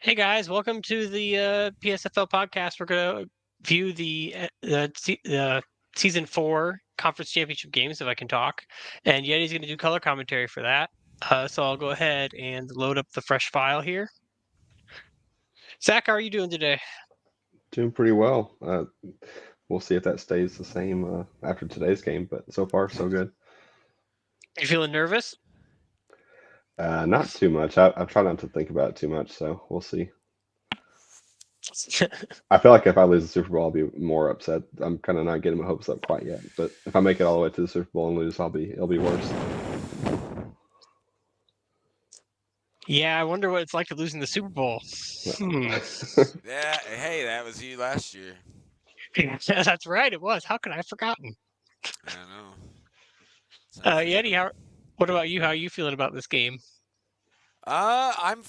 Hey guys, welcome to the PSFL podcast. We're going to view the season 4 conference championship games, if I can talk. And Yeti's going to do color commentary for that. So I'll go ahead and load up the fresh file here. Zach, how are you doing today? Doing pretty well. We'll see if that stays the same after today's game, but so far so good. You feeling nervous? Not too much. I try not to think about it too much, so we'll see. I feel like if I lose the Super Bowl, I'll be more upset. I'm kind of not getting my hopes up quite yet, but if I make it all the way to the Super Bowl and lose, it'll be worse. Yeah, I wonder what it's like to lose in the Super Bowl. Hmm. Yeah, hey, that was you last year. Yeah, that's right, it was. How could I have forgotten? I don't know. It's Yeti, unforgivable. what about you? How are you feeling about this game? I'm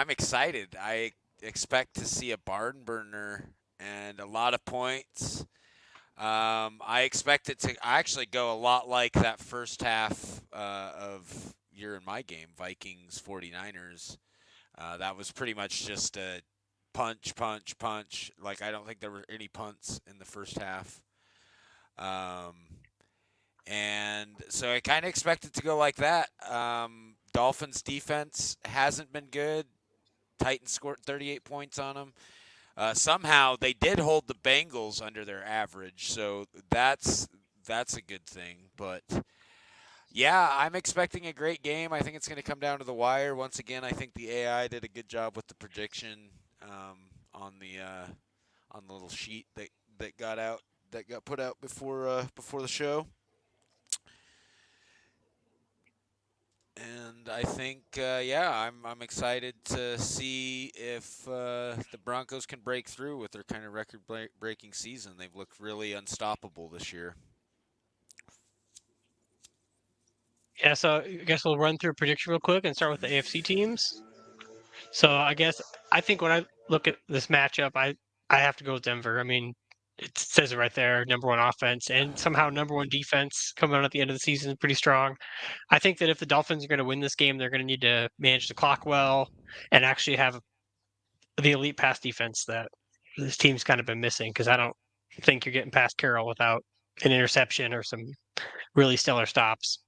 excited. I expect to see a barn burner and a lot of points. I expect it to actually go a lot like that first half of your and my game, Vikings 49ers. That was pretty much just a punch, punch, punch. Like I don't think there were any punts in the first half. Um, and so I kind of expect it to go like that. Dolphins defense hasn't been good. Titans scored 38 points on them. Somehow they did hold the Bengals under their average, so that's a good thing. But yeah, I'm expecting a great game. I think it's going to come down to the wire once again. I think the AI did a good job with the prediction on the little sheet that got put out before the show. And I think, yeah, I'm excited to see if the Broncos can break through with their kind of record-breaking season. They've looked really unstoppable this year. Yeah, so I guess we'll run through a prediction real quick and start with the AFC teams. So I guess I think when I look at this matchup, I have to go with Denver. I mean, it says it right there, number one offense and somehow number one defense coming out at the end of the season is pretty strong. I think that if the Dolphins are going to win this game, they're going to need to manage the clock well and actually have the elite pass defense that this team's kind of been missing. Because I don't think you're getting past Carroll without an interception or some really stellar stops.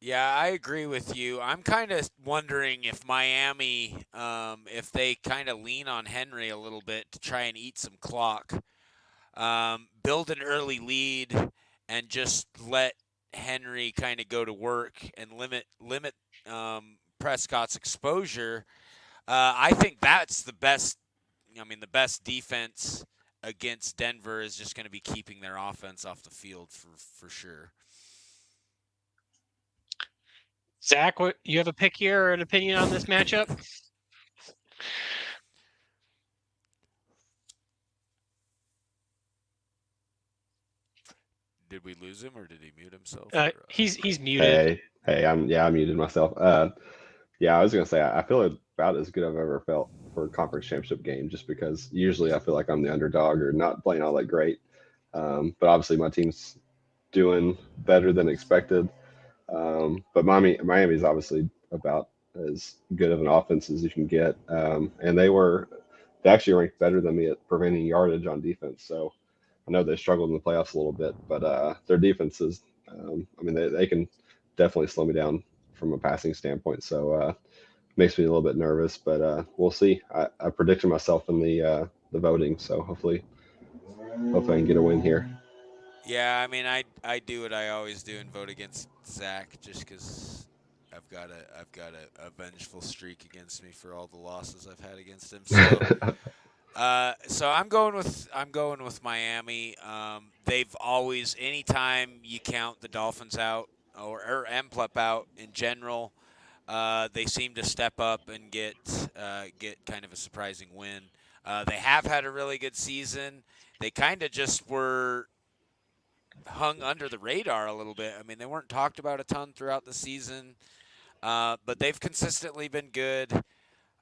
Yeah, I agree with you. I'm kind of wondering if Miami, if they kind of lean on Henry a little bit to try and eat some clock, build an early lead, and just let Henry kind of go to work and limit Prescott's exposure. I think that's the best. I mean, the best defense against Denver is just going to be keeping their offense off the field for sure. Zach, what you have a pick here or an opinion on this matchup? Did we lose him or did he mute himself? Or He's muted. Hey, I muted myself. Yeah, I was gonna say I feel about as good as I've ever felt for a conference championship game, just because usually I feel like I'm the underdog or not playing all that great. But obviously my team's doing better than expected. But Miami's obviously about as good of an offense as you can get, and they actually ranked better than me at preventing yardage on defense. So I know they struggled in the playoffs a little bit, but their defense is, I mean, they can definitely slow me down from a passing standpoint. So makes me a little bit nervous, but we'll see. I predicted myself in the voting, so hopefully I can get a win here. yeah, I mean, I do what I always do and vote against Zach just because I've got a vengeful streak against me for all the losses I've had against him. So I'm going with Miami. They've always, anytime you count the Dolphins out or MPLEP out in general, they seem to step up and get kind of a surprising win. They have had a really good season. They kind of just were hung under the radar a little bit. I mean, they weren't talked about a ton throughout the season, but they've consistently been good.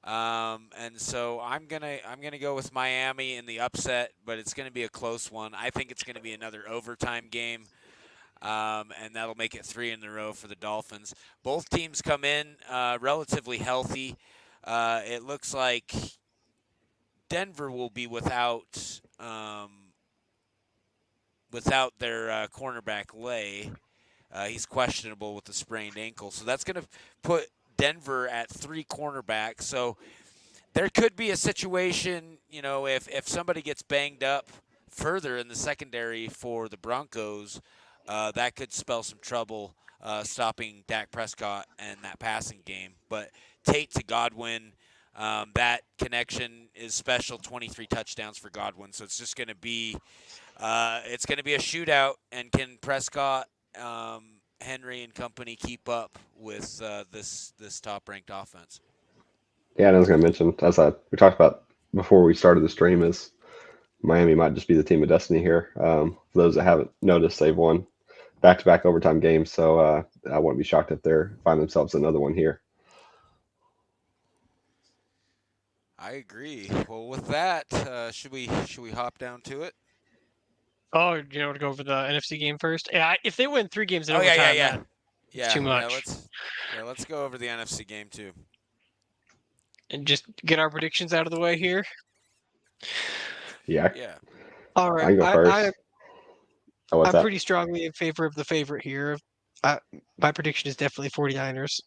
And so I'm gonna go with Miami in the upset, but it's gonna be a close one. I think it's gonna be another overtime game. and that'll make it 3 in a row for the Dolphins. Both teams come in relatively healthy. It looks like Denver will be without their cornerback Lay. He's questionable with a sprained ankle, so that's going to put Denver at 3 cornerbacks. So there could be a situation, if somebody gets banged up further in the secondary for the Broncos, that could spell some trouble stopping Dak Prescott and that passing game. But Tate to Godwin, that connection is special. 23 touchdowns for Godwin, so it's just going to be a shootout. And can Prescott, Henry, and company keep up with this top-ranked offense? Yeah, and I was going to mention, as we talked about before we started the stream, is Miami might just be the team of destiny here. For those that haven't noticed, they've won back-to-back overtime games, so I wouldn't be shocked if they find themselves another one here. I agree. Well, with that, should we hop down to it? Oh, to go over the NFC game first. Yeah, if they win 3 games in Oh yeah, overtime, that's too much. Let's go over the NFC game too. And just get our predictions out of the way here. Yeah. All right. I can go first. What's I'm that? pretty strongly in favor of the favorite here. My prediction is definitely 49ers.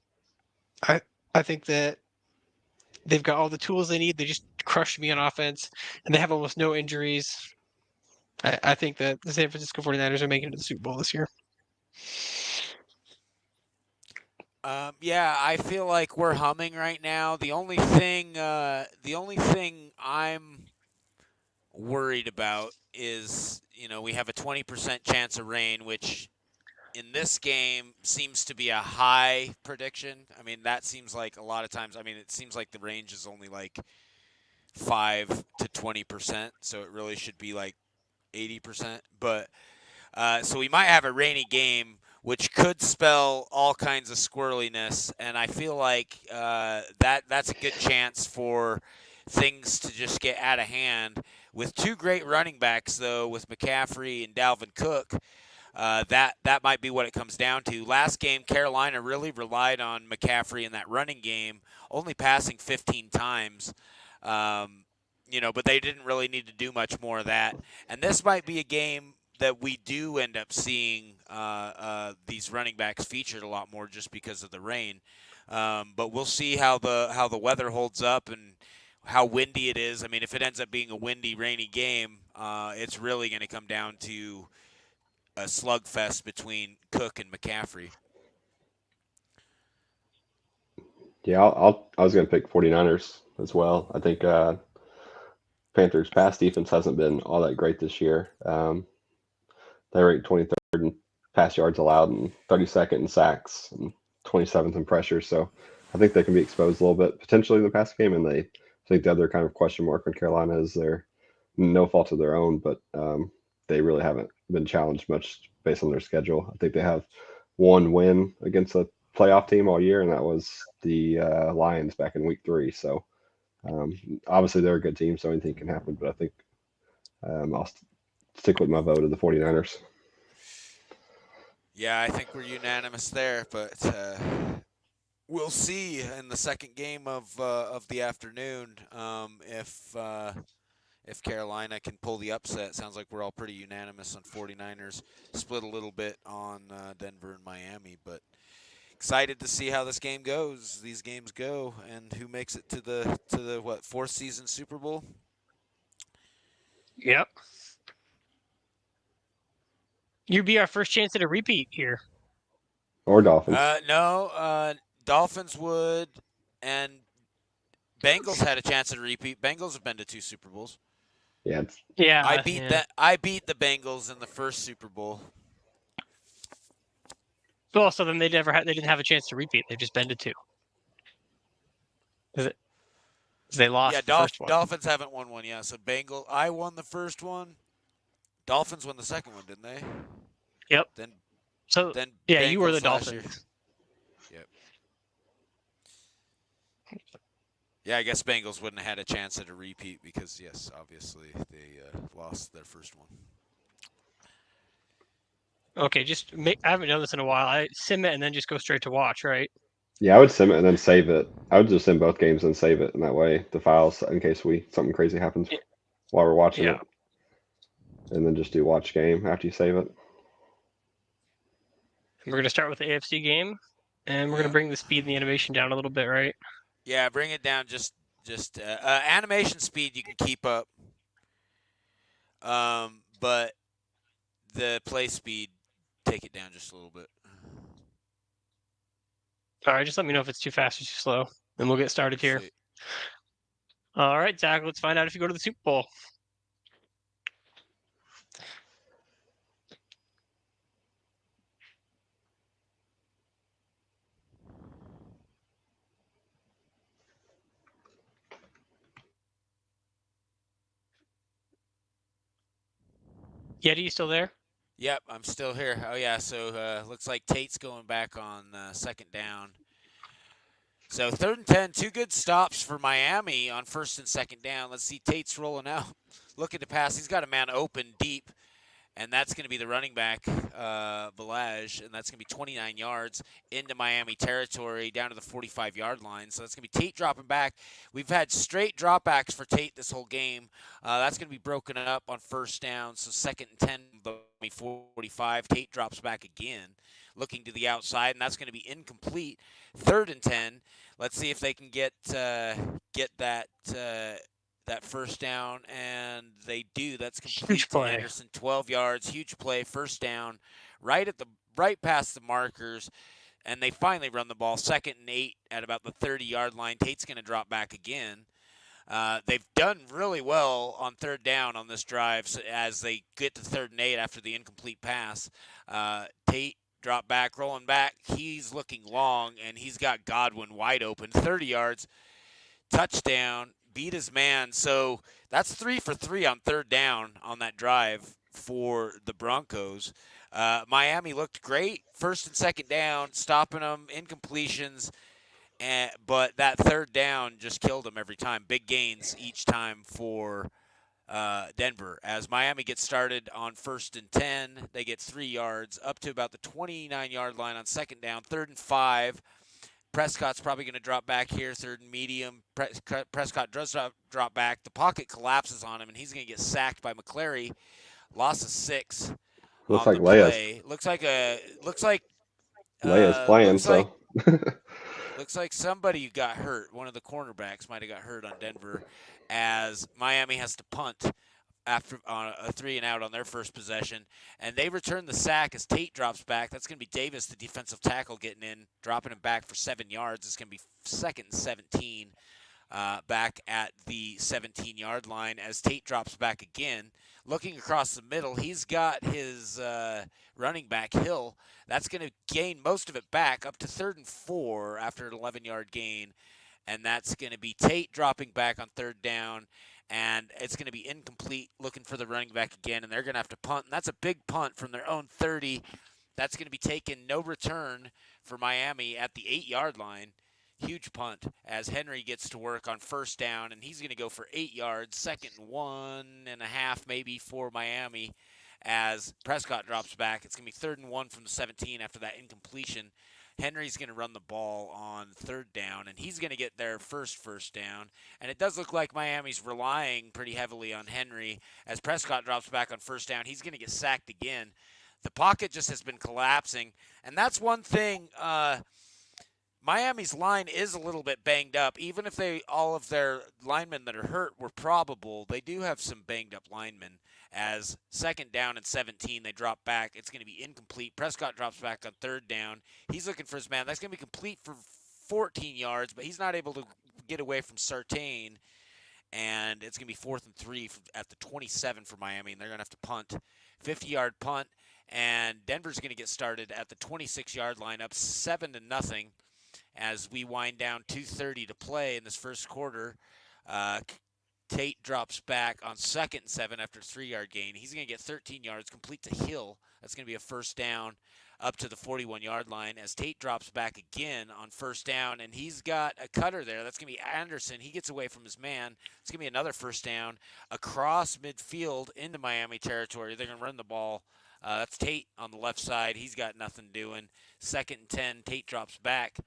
I think that they've got all the tools they need. They just crushed me on offense, and they have almost no injuries. I think that the San Francisco 49ers are making it to the Super Bowl this year. Yeah, I feel like we're humming right now. The only thing I'm worried about is, we have a 20% chance of rain, which in this game seems to be a high prediction. I mean, that seems like a lot of times. I mean, it seems like the range is only like 5 to 20%, so it really should be like 80%. But so we might have a rainy game, which could spell all kinds of squirreliness, and I feel like that's a good chance for things to just get out of hand. With 2 great running backs, though, with McCaffrey and Dalvin Cook, that might be what it comes down to. Last game, Carolina really relied on McCaffrey in that running game, only passing 15 times. But they didn't really need to do much more of that. And this might be a game that we do end up seeing these running backs featured a lot more just because of the rain. But we'll see how the weather holds up and how windy it is. I mean, if it ends up being a windy, rainy game, it's really going to come down to a slugfest between Cook and McCaffrey. Yeah, I was going to pick 49ers as well. I think Panthers' pass defense hasn't been all that great this year. They rank 23rd in pass yards allowed and 32nd in sacks and 27th in pressure. So I think they can be exposed a little bit potentially in the pass game. And I think the other kind of question mark on Carolina is their no fault of their own, but they really haven't been challenged much based on their schedule. I think they have 1 win against a playoff team all year, and that was the Lions back in week 3. So obviously they're a good team, so anything can happen. But I think I'll stick with my vote of the 49ers. Yeah, I think we're unanimous there, but we'll see in the second game of the afternoon if Carolina can pull the upset. Sounds like we're all pretty unanimous on 49ers. Split a little bit on Denver and Miami, but excited to see how this game goes. These games go, and who makes it to the 4th season Super Bowl? Yep. You'd be our first chance at a repeat here. Or Dolphins. No, Dolphins would, and Bengals had a chance at a repeat. Bengals have been to 2 Super Bowls. Yeah. I beat the Bengals in the first Super Bowl. Well, so then they didn't have a chance to repeat. They've just been to 2. They lost the first one. Dolphins haven't won one yet. So I won the first one. Dolphins won the second one, didn't they? Yep. Then you were the Bengals last Dolphins. Year. Yep. Yeah, I guess Bengals wouldn't have had a chance at a repeat because, yes, obviously they lost their first one. Okay, just make. I haven't done this in a while. I sim it and then just go straight to watch, right? Yeah, I would sim it and then save it. I would just sim both games and save it, and that way the files in case we something crazy happens Y- while we're watching Yeah. it, and then just do watch game after you save it. We're gonna start with the AFC game, and we're gonna Yeah. bring the speed and the animation down a little bit, right? Yeah, bring it down just animation speed you can keep up. But the play speed take it down just a little bit. All right, just let me know if it's too fast or too slow, and we'll get started here. Sweet. All right, Zach, let's find out if you go to the Super Bowl. Yeti, you still there? Yep, I'm still here. Oh yeah, so looks like Tate's going back on second down. So 3rd and 10, two good stops for Miami on 1st and 2nd down. Let's see, Tate's rolling out, looking to pass. He's got a man open deep, and that's going to be the running back, Balaj, and that's going to be 29 yards into Miami territory down to the 45-yard line. So that's going to be Tate dropping back. We've had straight dropbacks for Tate this whole game. That's going to be broken up on 1st down. So 2nd and 10, the 45. Tate drops back again, looking to the outside, and that's going to be incomplete. 3rd and 10. Let's see if they can get that 1st down, and they do. That's Huge complete to play. Anderson, 12 yards, huge play, 1st down, right past the markers, and they finally run the ball. 2nd and 8 at about the 30-yard line. Tate's going to drop back again. They've done really well on 3rd down on this drive as they get to 3rd and 8 after the incomplete pass. Tate drop back, rolling back. He's looking long, and he's got Godwin wide open, 30 yards, touchdown, beat his man. So that's 3 for 3 on 3rd down on that drive for the Broncos. Miami looked great 1st and 2nd down, stopping them, incompletions, but that 3rd down just killed them every time. Big gains each time for Denver. As Miami gets started on 1st and 10, they get 3 yards up to about the 29-yard line on 2nd down. 3rd and 5. Prescott's probably going to drop back here, 3rd and medium. Prescott does drop back. The pocket collapses on him, and he's going to get sacked by McClary. Loss of 6 Looks on like the play. Leia's playing, Looks like so looks like somebody got hurt. One of the cornerbacks might have got hurt on Denver, as Miami has to punt after on a 3-and-out on their first possession, and they return the sack as Tate drops back. That's going to be Davis, the defensive tackle, getting in, dropping him back for 7 yards. It's going to be 2nd and 17, back at the 17-yard line as Tate drops back again. Looking across the middle, he's got his running back Hill. That's going to gain most of it back up to 3rd and 4 after an 11-yard gain, and that's going to be Tate dropping back on 3rd down. And it's going to be incomplete, looking for the running back again, and they're going to have to punt. And that's a big punt from their own 30. That's going to be taken, no return for Miami at the 8-yard line. Huge punt as Henry gets to work on 1st down, and he's going to go for 8 yards, 2nd and 1.5 maybe for Miami as Prescott drops back. It's going to be 3rd and 1 from the 17 after that incompletion. Henry's going to run the ball on 3rd down, and he's going to get their first down. And it does look like Miami's relying pretty heavily on Henry as Prescott drops back on 1st down. He's going to get sacked again. The pocket just has been collapsing, and that's one thing. Miami's line is a little bit banged up. Even if all of their linemen that are hurt were probable, they do have some banged up linemen. As 2nd down and 17, they drop back. It's going to be incomplete. Prescott drops back on 3rd down. He's looking for his man. That's going to be complete for 14 yards, but he's not able to get away from Sartain. And it's going to be 4th and 3 at the 27 for Miami, and they're going to have to punt. 50-yard punt, and Denver's going to get started at the 26-yard line, up 7-0 as we wind down 2:30 to play in this first quarter. Tate drops back on 2nd and 7 after a 3-yard gain. He's going to get 13 yards, complete to Hill. That's going to be a 1st down up to the 41-yard line as Tate drops back again on 1st down, and he's got a cutter there. That's going to be Anderson. He gets away from his man. It's going to be another 1st down across midfield into Miami territory. They're going to run the ball That's Tate on the left side. He's got nothing doing. 2nd and 10. Tate drops back.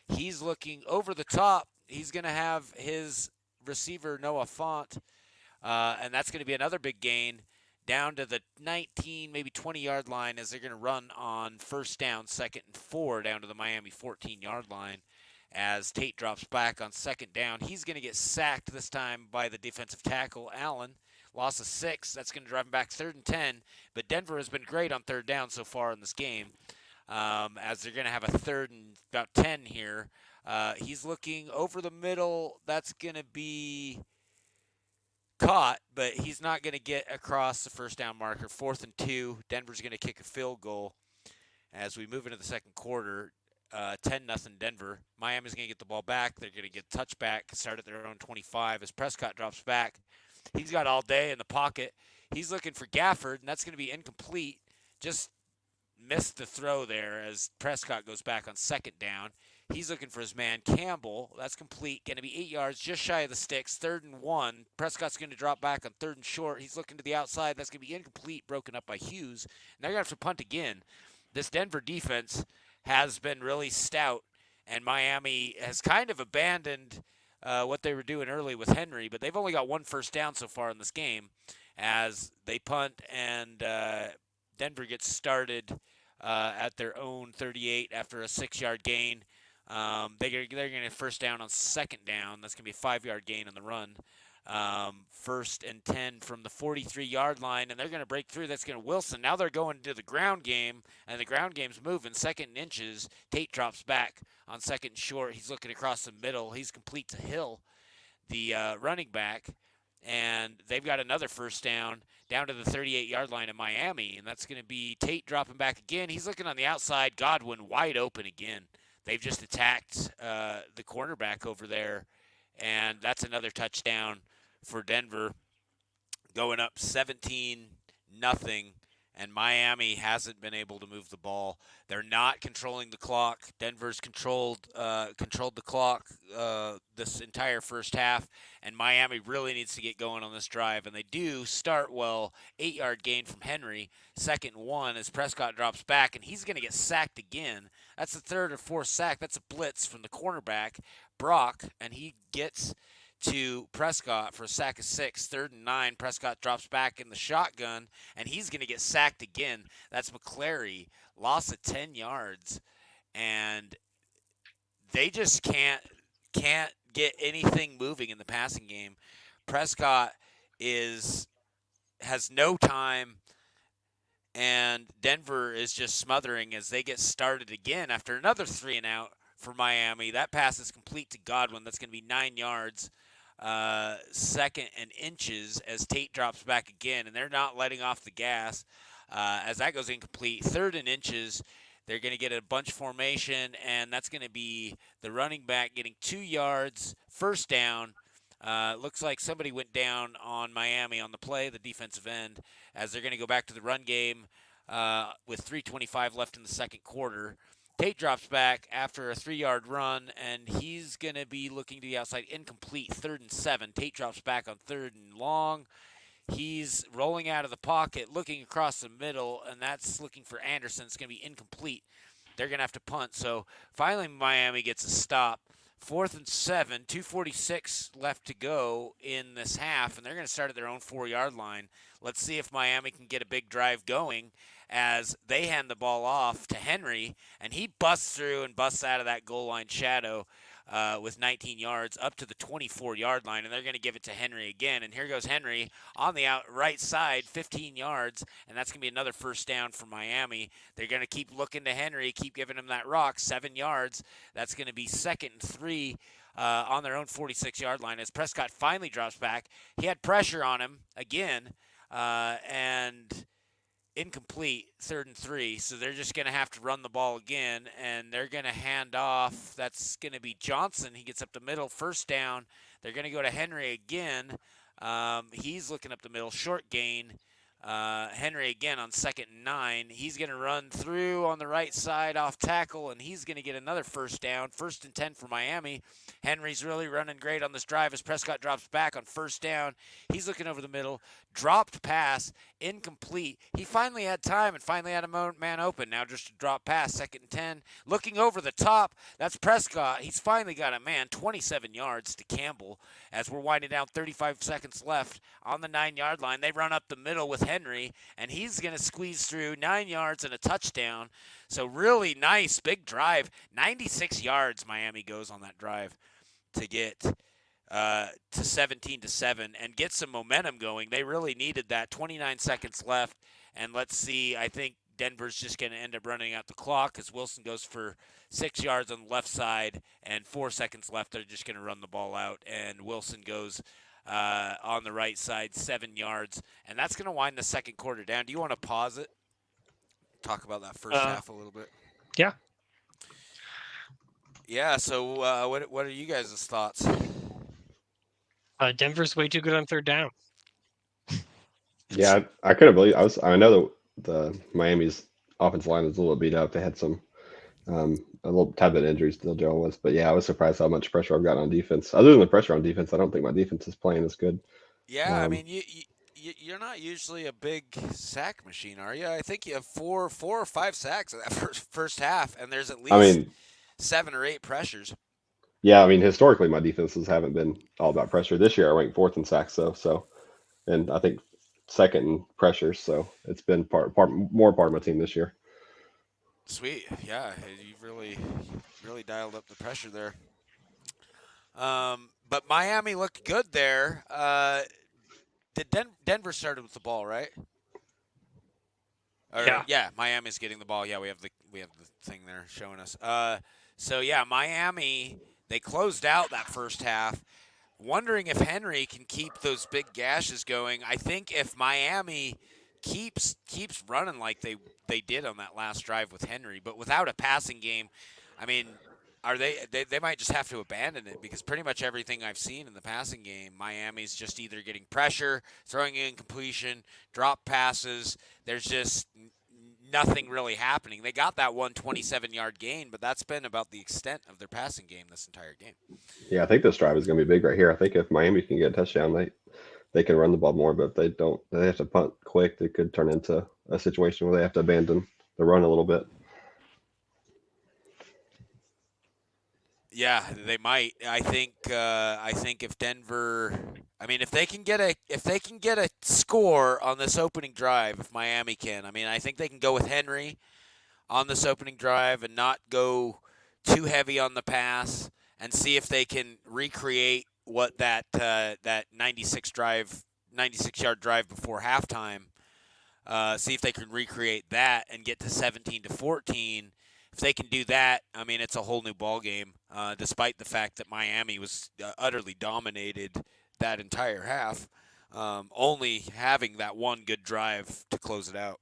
He's looking over the top. He's going to have his receiver, Noah Font, and that's going to be another big gain down to the 19, maybe 20-yard line as they're going to run on first down, 2nd and 4, down to the Miami 14-yard line as Tate drops back on 2nd down. He's going to get sacked this time by the defensive tackle, Allen. Loss of 6. That's going to drive him back 3rd and 10. But Denver has been great on 3rd down so far in this game, as they're going to have a 3rd and about 10 here. He's looking over the middle. That's going to be caught, but he's not going to get across the first down marker. 4th and 2. Denver's going to kick a field goal as we move into the second quarter. 10-0 Denver. Miami's going to get the ball back. They're going to get touchback, start at their own 25 as Prescott drops back. He's got all day in the pocket. He's looking for Gafford, and that's going to be incomplete. Just missed the throw there as Prescott goes back on 2nd down. He's looking for his man Campbell. That's complete. Going to be 8 yards, just shy of the sticks. 3rd and 1. Prescott's going to drop back on 3rd and short. He's looking to the outside. That's going to be incomplete, broken up by Hughes. And they're going to have to punt again. This Denver defense has been really stout, and Miami has kind of abandoned what they were doing early with Henry, but they've only got one first down so far in this game as they punt, and Denver gets started at their own 38 after a 6-yard gain. They're going to first down on 2nd down. That's going to be a 5-yard gain on the run. 1st and 10 from the 43-yard line, and they're going to break through. That's going to Wilson. Now they're going to the ground game, and the ground game's moving. 2nd and inches. Tate drops back on 2nd and short. He's looking across the middle. He's complete to Hill, the running back, and they've got another first down to the 38-yard line in Miami, and that's going to be Tate dropping back again. He's looking on the outside. Godwin wide open again. They've just attacked the cornerback over there, and that's another touchdown for Denver, going up 17-0, and Miami hasn't been able to move the ball. They're not controlling the clock. Denver's controlled the clock this entire first half, and Miami really needs to get going on this drive, and they do start well. 8-yard gain from Henry, 2nd and 1 as Prescott drops back, and he's going to get sacked again. That's the 3rd or 4th sack. That's a blitz from the cornerback, Brock, and he gets to Prescott for a sack of 6. 3rd and 9. Prescott drops back in the shotgun, and he's going to get sacked again. That's McClary. Loss of 10 yards, and they just can't get anything moving in the passing game. Prescott has no time, and Denver is just smothering as they get started again after another 3-and-out for Miami. That pass is complete to Godwin. That's going to be 9 yards. 2nd and inches as Tate drops back again, and they're not letting off the gas as that goes incomplete. 3rd and inches. They're going to get a bunch formation, and that's going to be the running back getting 2 yards, first down. Looks like somebody went down on Miami on the play, the defensive end, as they're going to go back to the run game with 3:25 left in the second quarter. Tate drops back after a 3-yard run, and he's going to be looking to the outside, incomplete, 3rd and 7. Tate drops back on 3rd and long. He's rolling out of the pocket, looking across the middle, and that's looking for Anderson. It's going to be incomplete. They're going to have to punt. So finally Miami gets a stop. 4th and 7, 2:46 left to go in this half, and they're going to start at their own 4-yard line. Let's see if Miami can get a big drive going as they hand the ball off to Henry, and he busts through and busts out of that goal line shadow with 19 yards up to the 24-yard line, and they're going to give it to Henry again. And here goes Henry on the right side, 15 yards, and that's going to be another first down for Miami. They're going to keep looking to Henry, keep giving him that rock, 7 yards. That's going to be 2nd and 3 on their own 46-yard line as Prescott finally drops back. He had pressure on him again, and incomplete, 3rd and 3. So they're just going to have to run the ball again, and they're going to hand off. That's going to be Johnson. He gets up the middle, first down. They're going to go to Henry again. He's looking up the middle, short gain Henry again on 2nd and 9. He's going to run through on the right side off tackle, and he's going to get another first down. 1st and 10 for Miami. Henry's really running great on this drive as Prescott drops back on 1st down. He's looking over the middle. Dropped pass, incomplete. He finally had time and finally had a man open. Now just a drop pass, 2nd and 10. Looking over the top, that's Prescott. He's finally got a man, 27 yards to Campbell as we're winding down 35 seconds left on the 9-yard line. They run up the middle with Henry, and he's going to squeeze through 9 yards and a touchdown. So really nice, big drive. 96 yards Miami goes on that drive to get to 17-7 and get some momentum going. They really needed that. 29 seconds left, and let's see. I think Denver's just going to end up running out the clock as Wilson goes for 6 yards on the left side, and 4 seconds left. They're just going to run the ball out, and Wilson goes on the right side, 7 yards, and that's going to wind the second quarter down. Do you want to pause it? Talk about that first half a little bit. Yeah. Yeah. So, what are you guys' thoughts? Denver's way too good on 3rd down. Yeah, I couldn't believe I know the Miami's offensive line was a little beat up. They had some a little tad bit injuries still dealing with, but yeah, I was surprised how much pressure I've gotten on defense. Other than the pressure on defense, I don't think my defense is playing as good. Yeah, I mean, you're not usually a big sack machine, are you? I think you have four or five sacks in that first half, and there's at least I mean, 7 or 8 pressures. yeah, I mean, historically my defenses haven't been all about pressure. This year I ranked 4th in sacks though, and I think 2nd in pressures, so it's been more part of my team this year. Sweet, yeah, you've really dialed up the pressure there. But Miami looked good there. Did Denver started with the ball, right? Or, Yeah. Miami's getting the ball. Yeah, we have the thing there showing us. So yeah, Miami, they closed out that first half. Wondering if Henry can keep those big gashes going. I think if Miami keeps running like they did on that last drive with Henry, but without a passing game, I mean, are they might just have to abandon it because pretty much everything I've seen in the passing game, Miami's just either getting pressure, throwing in completion, drop passes. There's just nothing really happening. They got that 127-yard gain, but that's been about the extent of their passing game this entire game. Yeah, I think this drive is going to be big right here. I think if Miami can get a touchdown, they can run the ball more, but if they don't, they have to punt quick. It could turn into a situation where they have to abandon the run a little bit. Yeah, they might. I think if Denver, I mean, if they can get a score on this opening drive, if Miami can, I mean, I think they can go with Henry on this opening drive and not go too heavy on the pass and see if they can recreate what that 96-yard drive before halftime. See if they can recreate that and get to 17-14. If they can do that, I mean, it's a whole new ball game. Despite the fact that Miami was utterly dominated that entire half, only having that one good drive to close it out.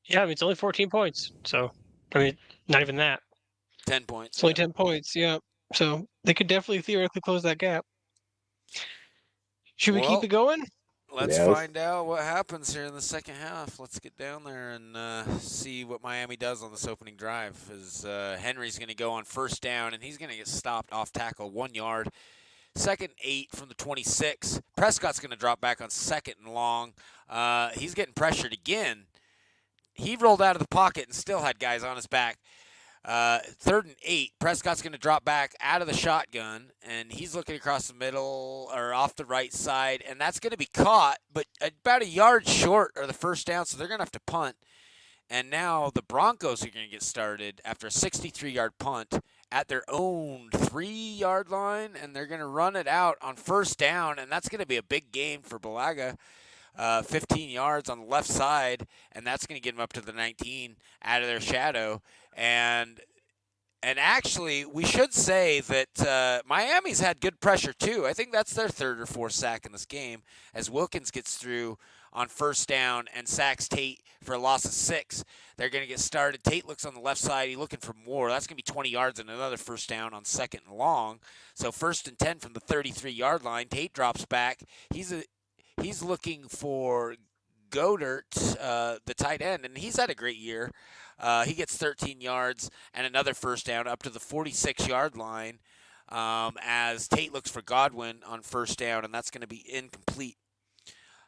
Yeah, I mean, it's only 14 points. So, I mean, not even that. 10 points. It's only 10 points, yeah. So, they could definitely theoretically close that gap. Should we keep it going? Let's find out what happens here in the second half. Let's get down there and see what Miami does on this opening drive. As Henry's going to go on 1st down, and he's going to get stopped off tackle 1 yard. 2nd-8 from the 26. Prescott's going to drop back on 2nd and long. He's getting pressured again. He rolled out of the pocket and still had guys on his back. 3rd-8. Prescott's going to drop back out of the shotgun, and he's looking across the middle or off the right side, and that's going to be caught, but about a yard short of the 1st down, so they're going to have to punt. And now the Broncos are going to get started after a 63-yard punt at their own 3-yard line, and they're going to run it out on 1st down, and that's going to be a big gain for Balaga. 15 yards on the left side, and that's going to get them up to the 19 out of their shadow. And actually, we should say that Miami's had good pressure too. I think that's their 3rd or 4th sack in this game as Wilkins gets through on 1st down and sacks Tate for a loss of 6. They're going to get started. Tate looks on the left side. He's looking for more. That's going to be 20 yards and another 1st down on 2nd and long. So 1st and 10 from the 33-yard line. Tate drops back. he's looking for Godert, the tight end, and he's had a great year. He gets 13 yards and another first down up to the 46-yard line as Tate looks for Godwin on first down, and that's going to be incomplete.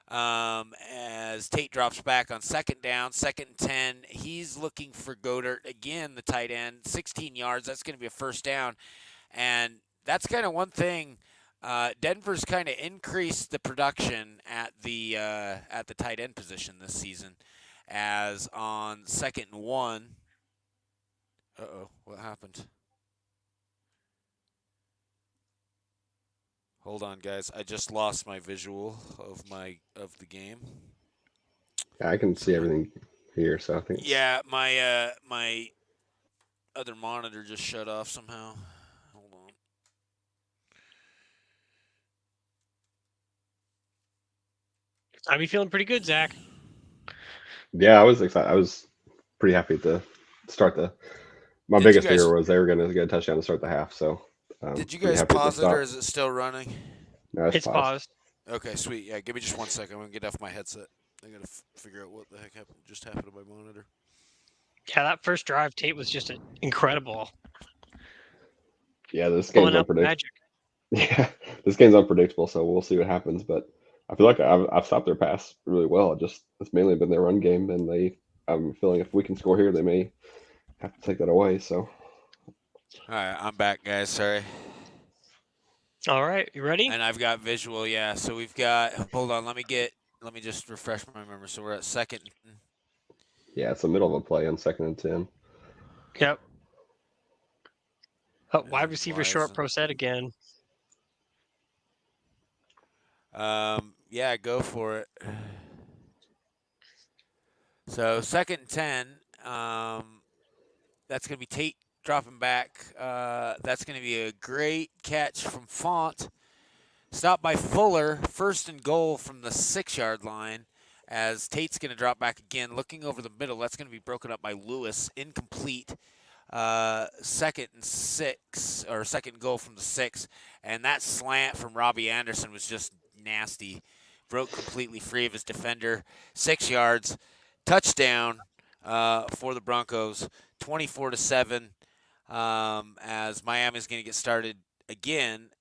As Tate drops back on second down, second and 10. He's looking for Godert again, the tight end, 16 yards. That's going to be a first down. And that's kind of one thing. Denver's kind of increased the production at the tight end position this season, as on second and 1. What happened? Hold on, guys. I just lost my visual of the game. Yeah, I can see Someone. everything here, so I think. Yeah, my other monitor just shut off somehow. Hold on. I'd be feeling pretty good, Zach. Yeah, I was excited. I was pretty happy to start the. My Did you biggest guys- fear was they were going to get a touchdown to start the half. So. Did you pretty guys happy to pause it, stop. or is it still running? No, It's paused. Okay, sweet. Yeah, give me just 1 second. I'm gonna get off my headset. I gotta figure out what the heck just happened to my monitor. Yeah, that first drive, Tate was just incredible. Yeah, this game's Pulling up unpredictable. magic. Yeah, this game's unpredictable, so we'll see what happens. But I feel like I've stopped their pass really well. It's mainly been their run game, and I'm feeling if we can score here, they may have to take that away. So. All right, I'm back, guys. Sorry. All right, you ready? And I've got visual. Yeah, so we've got. Hold on. Let me just refresh my memory. So we're at second. Yeah, it's the middle of a play on second and 10. Yep. Oh, wide And receiver why short isn't- pro set again. Yeah, go for it. So second and 10. That's gonna be Tate dropping back. That's gonna be a great catch from Font. Stopped by Fuller. First and goal from the 6-yard line. As Tate's going to drop back again, looking over the middle. That's going to be broken up by Lewis. Incomplete. Second and 6, or second goal from the 6. And that slant from Robbie Anderson was just nasty. Broke completely free of his defender. 6 yards. Touchdown for the Broncos. 24-7. As Miami's going to get started again.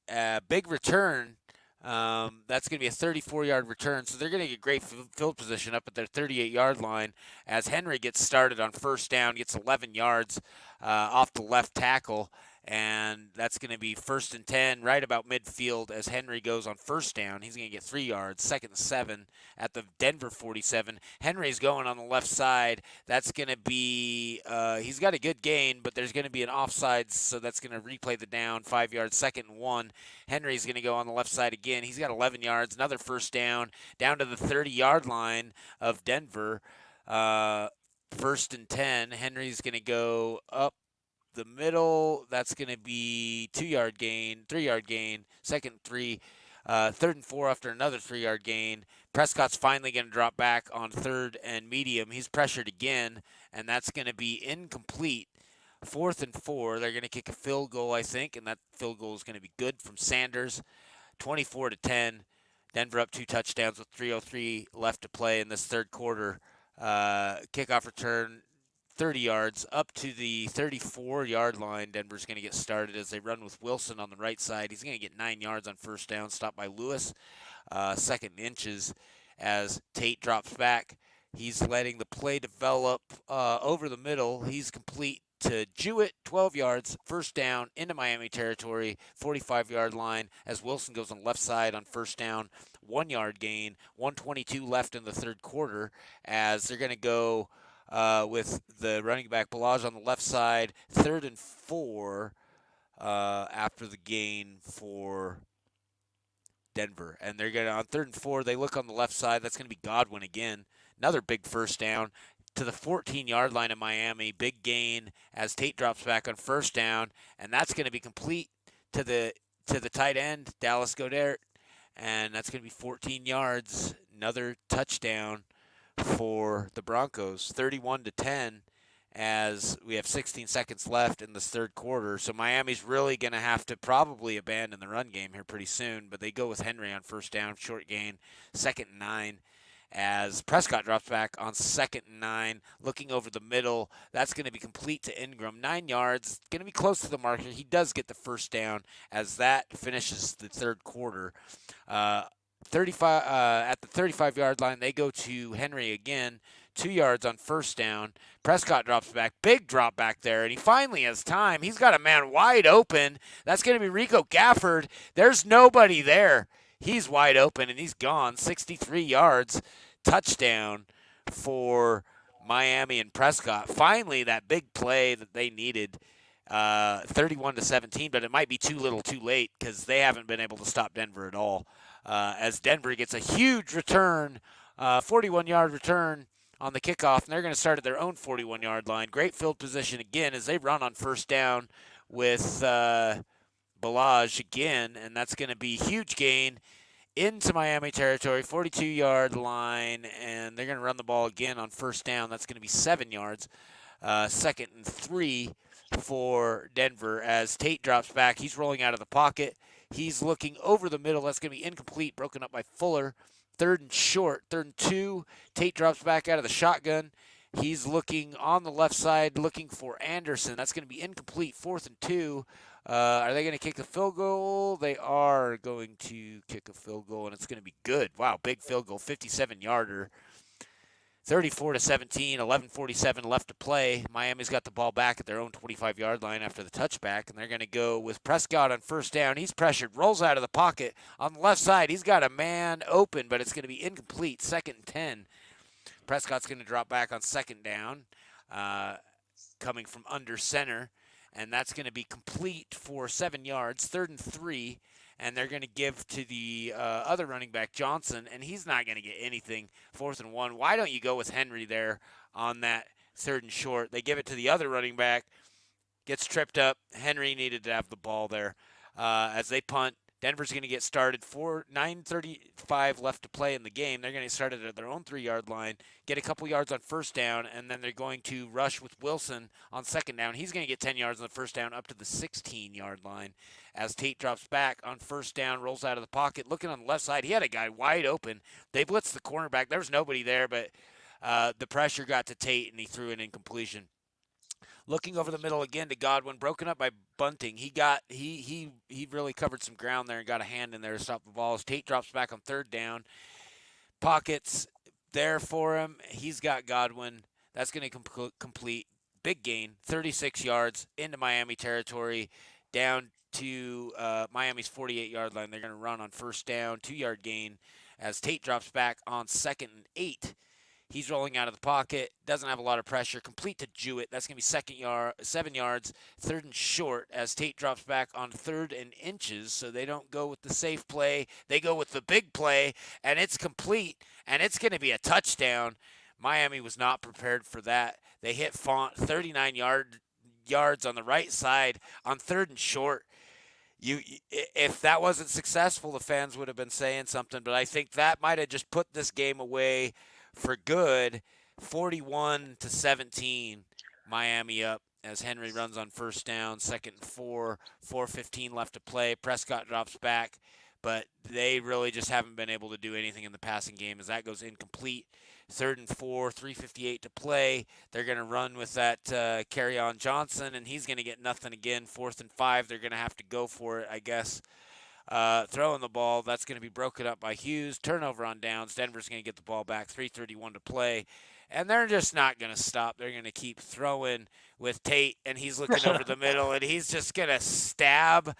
Big return. That's going to be a 34-yard return, so they're going to get great field position up at their 38-yard line as Henry gets started on first down, gets 11 yards off the left tackle, and that's going to be first and 10 right about midfield as Henry goes on first down. He's going to get 3 yards, second and 7 at the Denver 47. Henry's going on the left side. That's going to be he's got a good gain, but there's going to be an offsides, so that's going to replay the down, 5 yards, second and 1. Henry's going to go on the left side again. He's got 11 yards, another first down to the 30-yard line of Denver. First and 10. Henry's going to go up the middle. That's going to be 2-yard gain, 3-yard gain, second 3, third and 4 after another 3-yard gain. Prescott's finally going to drop back on third and medium. He's pressured again, and that's going to be incomplete. 4th and 4. They're going to kick a field goal, I think, and that field goal is going to be good from Sanders. 24-10. Denver up 2 touchdowns with 3:03 left to play in this third quarter. Kickoff return, 30 yards up to the 34-yard line. Denver's going to get started as they run with Wilson on the right side. He's going to get 9 yards on first down, stopped by Lewis. Second inches as Tate drops back. He's letting the play develop over the middle. He's complete to Jewett, 12 yards, first down into Miami territory, 45-yard line as Wilson goes on the left side on first down, 1-yard gain, 1:22 left in the third quarter as they're going to go with the running back Balaj on the left side, 3rd and 4 after the gain for Denver. And they're going to, on 3rd and 4, they look on the left side. That's going to be Godwin again. Another big first down to the 14-yard line of Miami. Big gain as Tate drops back on first down. And that's going to be complete to the tight end, Dallas Goedert. And that's going to be 14 yards. Another touchdown for the Broncos, 31-10. as we have 16 seconds left in this third quarter. So Miami's really going to have to probably abandon the run game here pretty soon, but they go with Henry on first down, short gain, 2nd and 9. As Prescott drops back on 2nd and 9, looking over the middle. That's going to be complete to Ingram. 9 yards, going to be close to the marker. He does get the first down as that finishes the third quarter. 35 at the 35-yard line, they go to Henry again. 2 yards on first down. Prescott drops back. Big drop back there, and he finally has time. He's got a man wide open. That's going to be Rico Gafford. There's nobody there. He's wide open, and he's gone. 63 yards. Touchdown for Miami and Prescott. Finally, that big play that they needed. 31-17, but it might be too little too late because they haven't been able to stop Denver at all. As Denver gets a huge return, 41-yard return on the kickoff, and they're going to start at their own 41-yard line. Great field position again as they run on first down with Balaj again, and that's going to be huge gain into Miami territory, 42-yard line, and they're going to run the ball again on first down. That's going to be 7 yards. 2nd and 3 for Denver as Tate drops back. He's rolling out of the pocket. He's looking over the middle. That's going to be incomplete, broken up by Fuller. 3rd and short, 3rd and 2. Tate drops back out of the shotgun. He's looking on the left side, looking for Anderson. That's going to be incomplete, 4th and 2. Are they going to kick a field goal? They are going to kick a field goal, and it's going to be good. Wow, big field goal, 57-yarder. 34-17, 11:47 left to play. Miami's got the ball back at their own 25-yard line after the touchback, and they're going to go with Prescott on first down. He's pressured, rolls out of the pocket. On the left side, he's got a man open, but it's going to be incomplete. 2nd and 10. Prescott's going to drop back on 2nd down, coming from under center, and that's going to be complete for 7 yards. 3rd and 3. And they're going to give to the other running back, Johnson, and he's not going to get anything. 4th and 1. Why don't you go with Henry there on that 3rd and short? They give it to the other running back, gets tripped up. Henry needed to have the ball there as they punt. Denver's going to get started. 9:35 left to play in the game. They're going to get started at their own 3-yard line, get a couple yards on first down, and then they're going to rush with Wilson on 2nd down. He's going to get 10 yards on the first down up to the 16-yard line as Tate drops back on first down, rolls out of the pocket. Looking on the left side, he had a guy wide open. They blitzed the cornerback. There was nobody there, but the pressure got to Tate, and he threw an incompletion. Looking over the middle again to Godwin, broken up by Bunting. He really covered some ground there and got a hand in there to stop the ball. As Tate drops back on 3rd down. Pockets there for him. He's got Godwin. That's going to complete. Big gain, 36 yards into Miami territory, down to Miami's 48-yard line. They're going to run on first down, 2-yard gain as Tate drops back on 2nd and 8. He's rolling out of the pocket, doesn't have a lot of pressure. Complete to Jewett. That's going to be 7 yards, 3rd and short as Tate drops back on 3rd and inches. So they don't go with the safe play. They go with the big play, and it's complete, and it's going to be a touchdown. Miami was not prepared for that. They hit Font 39 yards on the right side on 3rd and short. If that wasn't successful, the fans would have been saying something, but I think that might have just put this game away for good. 41-17, Miami up as Henry runs on first down, 2nd and 4, 4:15 left to play. Prescott drops back, but they really just haven't been able to do anything in the passing game as that goes incomplete. 3rd and 4, 3:58 to play. They're going to run with that carry on Johnson, and he's going to get nothing again. 4th and 5, they're going to have to go for it, I guess. Throwing the ball, that's going to be broken up by Hughes. Turnover on downs. Denver's going to get the ball back. 3:31 to play. And they're just not going to stop. They're going to keep throwing with Tate, and he's looking over the middle, and he's just going to stab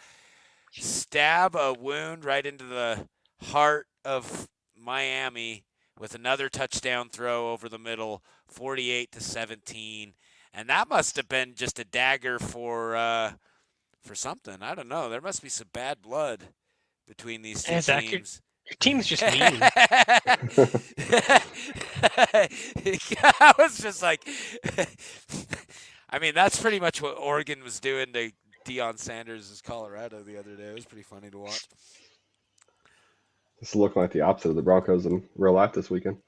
a wound right into the heart of Miami with another touchdown throw over the middle, 48-17. And that must have been just a dagger for something. I don't know. There must be some bad blood between these two teams. Your team's just mean. I was just like, I mean, that's pretty much what Oregon was doing to Deion Sanders' Colorado the other day. It was pretty funny to watch. It's looking like the opposite of the Broncos in real life this weekend.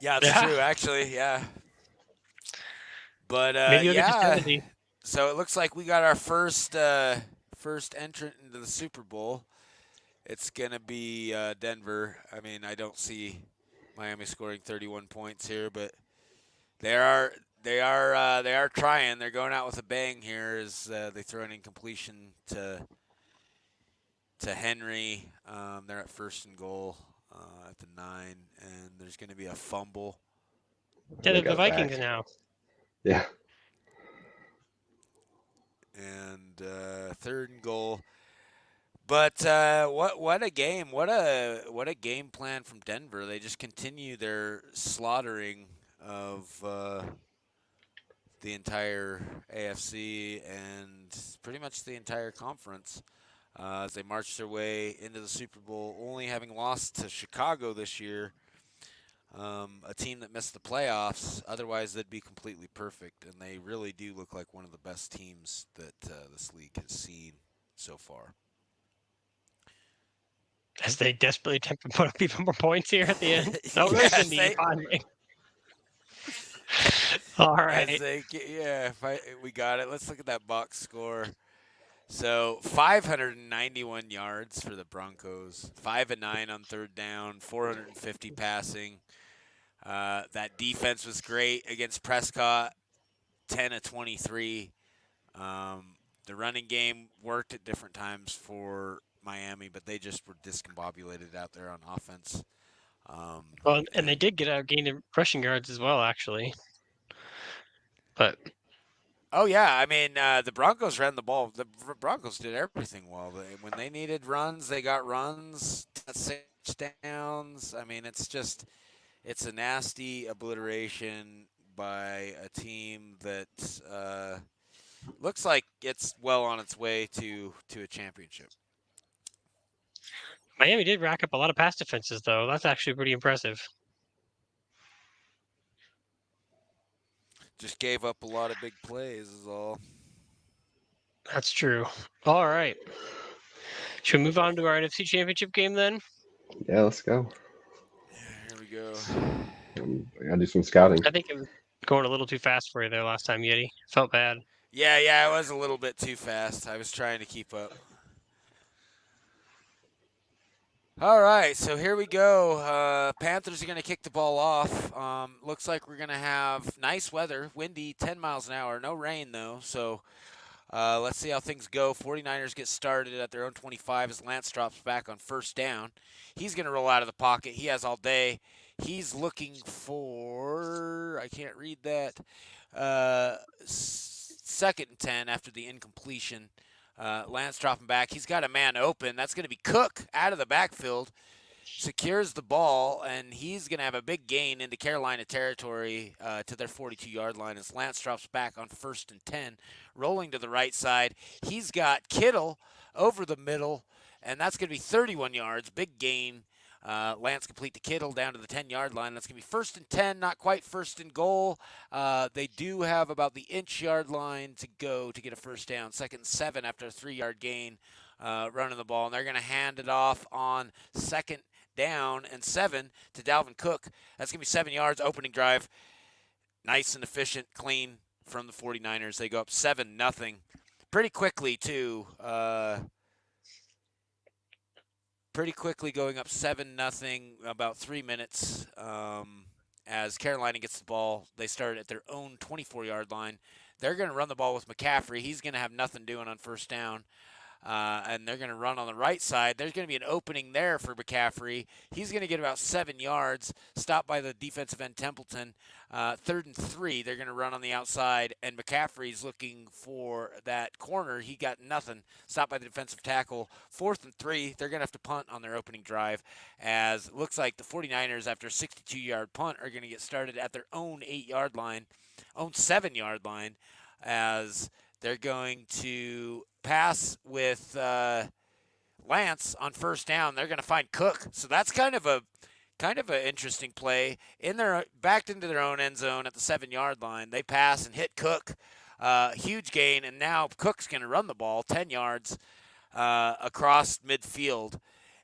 Yeah, that's true, actually. Yeah. But Maybe you'll get to yeah, 70. so it looks like we got our first entrant into the Super Bowl. It's gonna be Denver. I mean, I don't see Miami scoring 31 points here, but they are they are trying. They're going out with a bang here as they throw an incompletion to Henry. They're at first and goal at the 9, and there's going to be a fumble. Yeah, They they're the got it Vikings back. now. Yeah. And third and goal. But what a game! What a game plan from Denver. They just continue their slaughtering of the entire AFC and pretty much the entire conference as they march their way into the Super Bowl, only having lost to Chicago this year, a team that missed the playoffs. Otherwise, they'd be completely perfect, and they really do look like one of the best teams that this league has seen so far. As they desperately attempt to put up even more points here at the end. Oh, there's the Yes, knee finally. All as right. they yeah, we got it. Let's look at that box score. So 591 yards for the Broncos, 5 and 9 on third down, 450 passing. That defense was great against Prescott, 10 of 23. The running game worked at different times for Miami, but they just were discombobulated out there on offense. Well, and they And did get out gained in rushing yards as well, actually. But oh yeah, I mean the Broncos ran the ball. The Broncos did everything well. When they needed runs, they got runs, touchdowns. I mean, it's a nasty obliteration by a team that looks like it's well on its way to a championship. Miami did rack up a lot of pass defenses, though. That's actually pretty impressive. Just gave up a lot of big plays, is all. That's true. All right. Should we move on to our NFC Championship game then? Yeah, let's go. Yeah, here we go. I gotta do some scouting. I think it was going a little too fast for you there last time, Yeti. Felt bad. Yeah, it was a little bit too fast. I was trying to keep up. All right, so here we go. Panthers are going to kick the ball off. Looks like we're going to have nice weather, windy, 10 miles an hour. No rain, though, so let's see how things go. 49ers get started at their own 25 as Lance drops back on first down. He's going to roll out of the pocket. He has all day. He's looking for, I can't read that, second and 10 after the incompletion. Lance dropping back. He's got a man open. That's going to be Cook out of the backfield. Secures the ball, and he's going to have a big gain into Carolina territory to their 42-yard line as Lance drops back on first and 10, rolling to the right side. He's got Kittle over the middle, and that's going to be 31 yards. Big gain. Lance complete to Kittle down to the 10-yard line. That's going to be first and 10, not quite first and goal. They do have about the inch-yard line to go to get a first down. Second and 7 after a 3-yard gain running the ball. And they're going to hand it off on second down and 7 to Dalvin Cook. That's going to be 7 yards, opening drive. Nice and efficient, clean from the 49ers. They go up 7-0 pretty quickly, too. Pretty quickly going up 7-0, about 3 minutes. As Carolina gets the ball, they start at their own 24-yard line. They're going to run the ball with McCaffrey. He's going to have nothing doing on first down. And they're going to run on the right side. There's going to be an opening there for McCaffrey. He's going to get about 7 yards, stopped by the defensive end Templeton. Third and 3, they're going to run on the outside, and McCaffrey's looking for that corner. He got nothing, stopped by the defensive tackle. Fourth and 3, they're going to have to punt on their opening drive, as it looks like the 49ers, after a 62-yard punt, are going to get started at their own 8-yard line, own 7-yard line, as they're going to pass with Lance on first down. They're going to find Cook, so that's kind of an interesting play. Backed into their own end zone at the 7-yard line, they pass and hit Cook. Huge gain, and now Cook's going to run the ball 10 yards across midfield,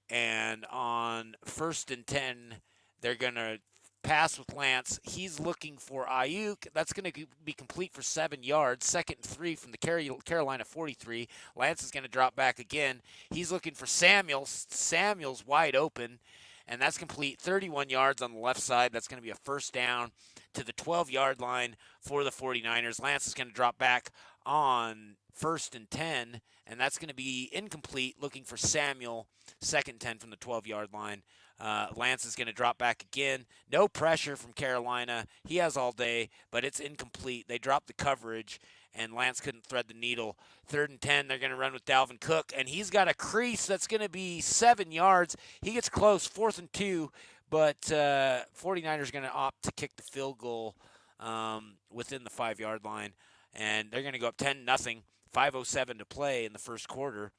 and on first and 10, they're going to pass with Lance. He's looking for Ayuk. That's going to be complete for 7 yards. 2nd and 3 from the Carolina 43. Lance is going to drop back again. He's looking for Samuel. Samuel's wide open, and that's complete. 31 yards on the left side. That's going to be a first down to the 12-yard line for the 49ers. Lance is going to drop back on 1st and 10, and that's going to be incomplete, looking for Samuel. 2nd and 10 from the 12-yard line. Lance is going to drop back again. No pressure from Carolina. He has all day, but it's incomplete. They dropped the coverage, and Lance couldn't thread the needle. 3rd and 10, they're going to run with Dalvin Cook, and he's got a crease that's going to be 7 yards. He gets close, 4th and 2, but 49ers are going to opt to kick the field goal within the 5-yard line, and they're going to go up 10-0. 5:07 to play in the first quarter.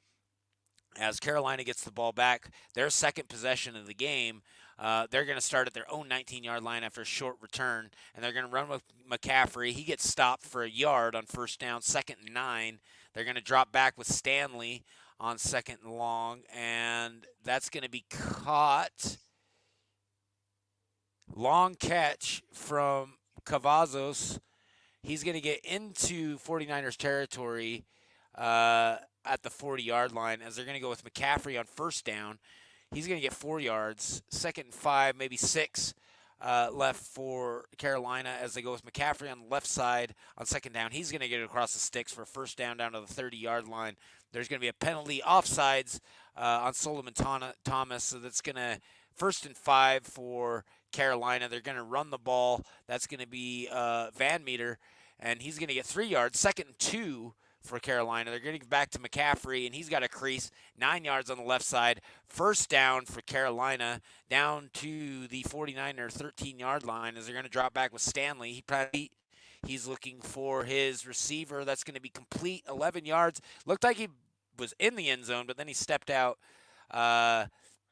As Carolina gets the ball back, their second possession of the game, they're going to start at their own 19-yard line after a short return, and they're going to run with McCaffrey. He gets stopped for a yard on first down, 2nd and 9. They're going to drop back with Stanley on 2nd and long, and that's going to be caught. Long catch from Cavazos. He's going to get into 49ers territory at the 40-yard line, as they're going to go with McCaffrey on first down. He's going to get 4 yards. 2nd and 5, maybe 6 left for Carolina, as they go with McCaffrey on the left side on 2nd down. He's going to get it across the sticks for a first down to the 30-yard line. There's going to be a penalty offsides on Solomon Thomas, so that's going to 1st and 5 for Carolina. They're going to run the ball. That's going to be Van Meter, and he's going to get 3 yards. 2nd and 2 for Carolina. They're going to get back to McCaffrey, and he's got a crease, 9 yards on the left side. First down for Carolina, down to the 49er 13-yard line, as they're going to drop back with Stanley. He's looking for his receiver. That's going to be complete, 11 yards. Looked like he was in the end zone, but then he stepped out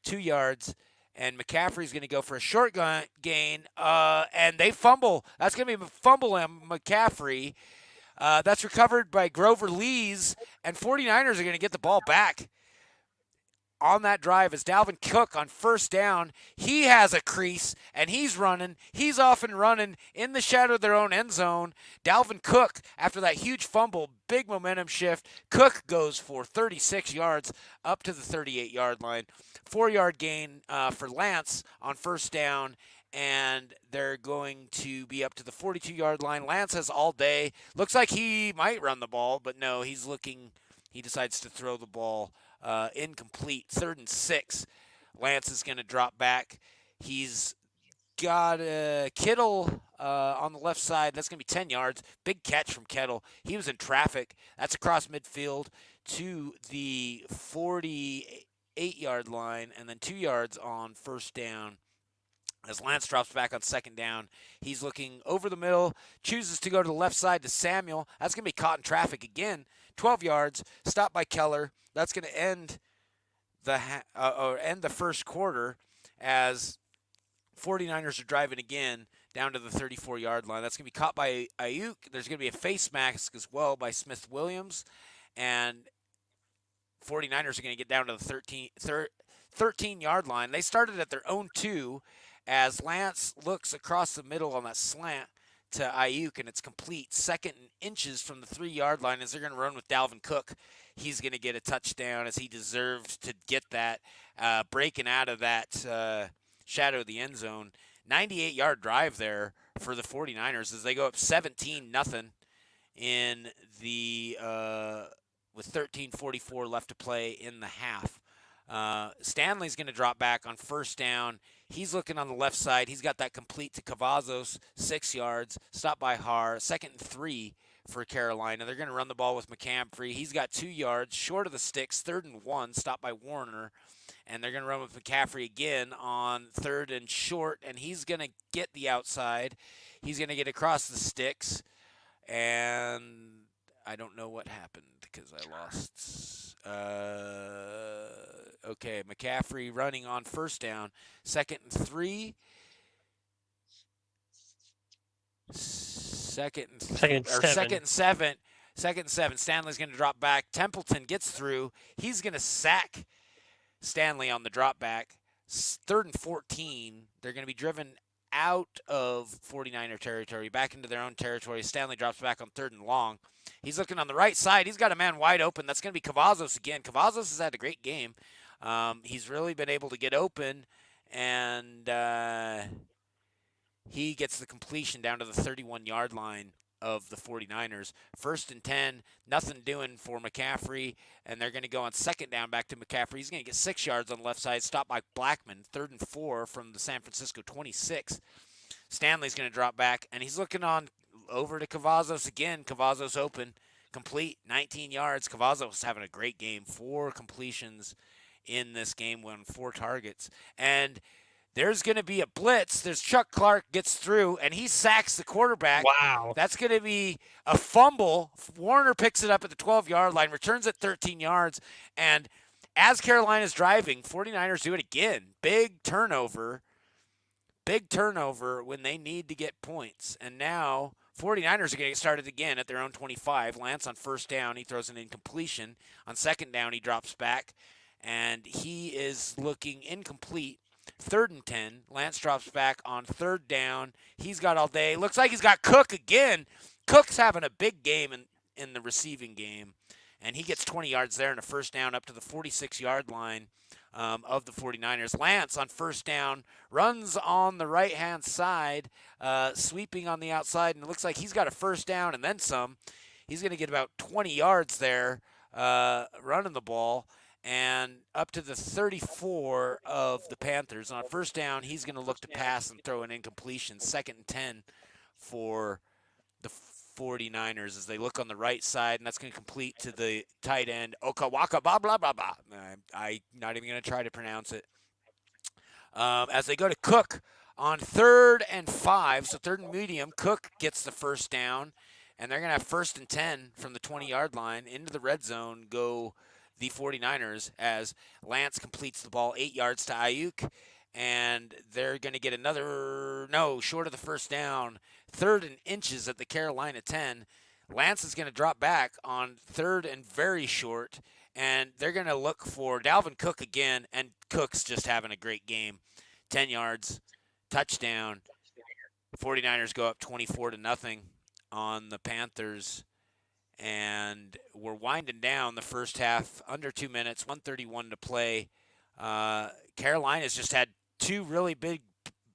2 yards. And McCaffrey's going to go for a short gain, and they fumble. That's going to be a fumble on McCaffrey. That's recovered by Grover Lees, and 49ers are going to get the ball back on that drive as Dalvin Cook on first down. He has a crease, and he's running. He's off and running in the shadow of their own end zone. Dalvin Cook, after that huge fumble, big momentum shift, Cook goes for 36 yards up to the 38-yard line. 4-yard gain for Lance on first down, and they're going to be up to the 42-yard line. Lance has all day. Looks like he might run the ball, but no, he decides to throw the ball incomplete. 3rd and 6. Lance is going to drop back. He's got Kittle on the left side. That's going to be 10 yards. Big catch from Kittle. He was in traffic. That's across midfield to the 48-yard line, and then 2 yards on first down. As Lance drops back on 2nd down, he's looking over the middle, chooses to go to the left side to Samuel. That's going to be caught in traffic again. 12 yards, stopped by Keller. That's going to end the first quarter, as 49ers are driving again down to the 34-yard line. That's going to be caught by Ayuk. There's going to be a face mask as well by Smith Williams, and 49ers are going to get down to the 13-yard line. They started at their own 2, as Lance looks across the middle on that slant to Ayuk, and it's complete. 2nd and inches from the 3-yard line, as they're going to run with Dalvin Cook. He's going to get a touchdown, as he deserved to get that, breaking out of that shadow of the end zone. 98-yard drive there for the 49ers, as they go up 17-0 in the with 13:44 left to play in the half. Stanley's going to drop back on first down. He's looking on the left side. He's got that complete to Cavazos, 6 yards, stopped by Har. 2nd and 3 for Carolina. They're going to run the ball with McCaffrey. He's got 2 yards, short of the sticks. 3rd and 1, stopped by Warner. And they're going to run with McCaffrey again on 3rd and short, and he's going to get the outside. He's going to get across the sticks, and I don't know what happened because I lost. Okay, McCaffrey running on first down. 2nd and 3. 2nd and 7. 2nd and 7. Stanley's going to drop back. Templeton gets through. He's going to sack Stanley on the drop back. 3rd and 14. They're going to be driven out of 49er territory, back into their own territory. Stanley drops back on 3rd and long. He's looking on the right side. He's got a man wide open. That's going to be Cavazos again. Cavazos has had a great game. He's really been able to get open, and he gets the completion down to the 31-yard line of the 49ers. 1st and 10, nothing doing for McCaffrey, and they're going to go on 2nd down back to McCaffrey. He's going to get 6 yards on the left side, stopped by Blackman. 3rd and 4 from the San Francisco 26. Stanley's going to drop back, and he's looking on over to Cavazos again. Cavazos open, complete, 19 yards. Cavazos having a great game, 4 completions in this game, won 4 targets. And there's going to be a blitz. There's Chuck Clark gets through, and he sacks the quarterback. Wow. That's going to be a fumble. Warner picks it up at the 12-yard line, returns at 13 yards, and as Carolina's driving, 49ers do it again. Big turnover when they need to get points. And now 49ers are going to get started again at their own 25. Lance on 1st down, he throws an incompletion. On 2nd down, he drops back, and he is looking incomplete. 3rd and 10. Lance drops back on 3rd down. He's got all day. Looks like he's got Cook again. Cook's having a big game in the receiving game, and he gets 20 yards there and a 1st down up to the 46-yard line of the 49ers. Lance on 1st down runs on the right-hand side, sweeping on the outside, and it looks like he's got a 1st down and then some. He's going to get about 20 yards there running the ball, and up to the 34 of the Panthers. On 1st down, he's going to look to pass and throw an incompletion. 2nd and 10 for the 49ers as they look on the right side, and that's going to complete to the tight end, Okawaka, blah, blah, blah, blah. I'm not even going to try to pronounce it. As they go to Cook on 3rd and 5, so 3rd and medium, Cook gets the 1st down, and they're going to have 1st and 10 from the 20-yard line. Into the red zone go the 49ers as Lance completes the ball 8 yards to Ayuk, and they're going to get short of the 1st down, 3rd and inches at the Carolina 10. Lance is going to drop back on 3rd and very short, and they're going to look for Dalvin Cook again, and Cook's just having a great game. 10 yards, touchdown. 49ers go up 24-0 on the Panthers. And we're winding down the 1st half, under 2 minutes, 1:31 to play. Carolina's just had 2 really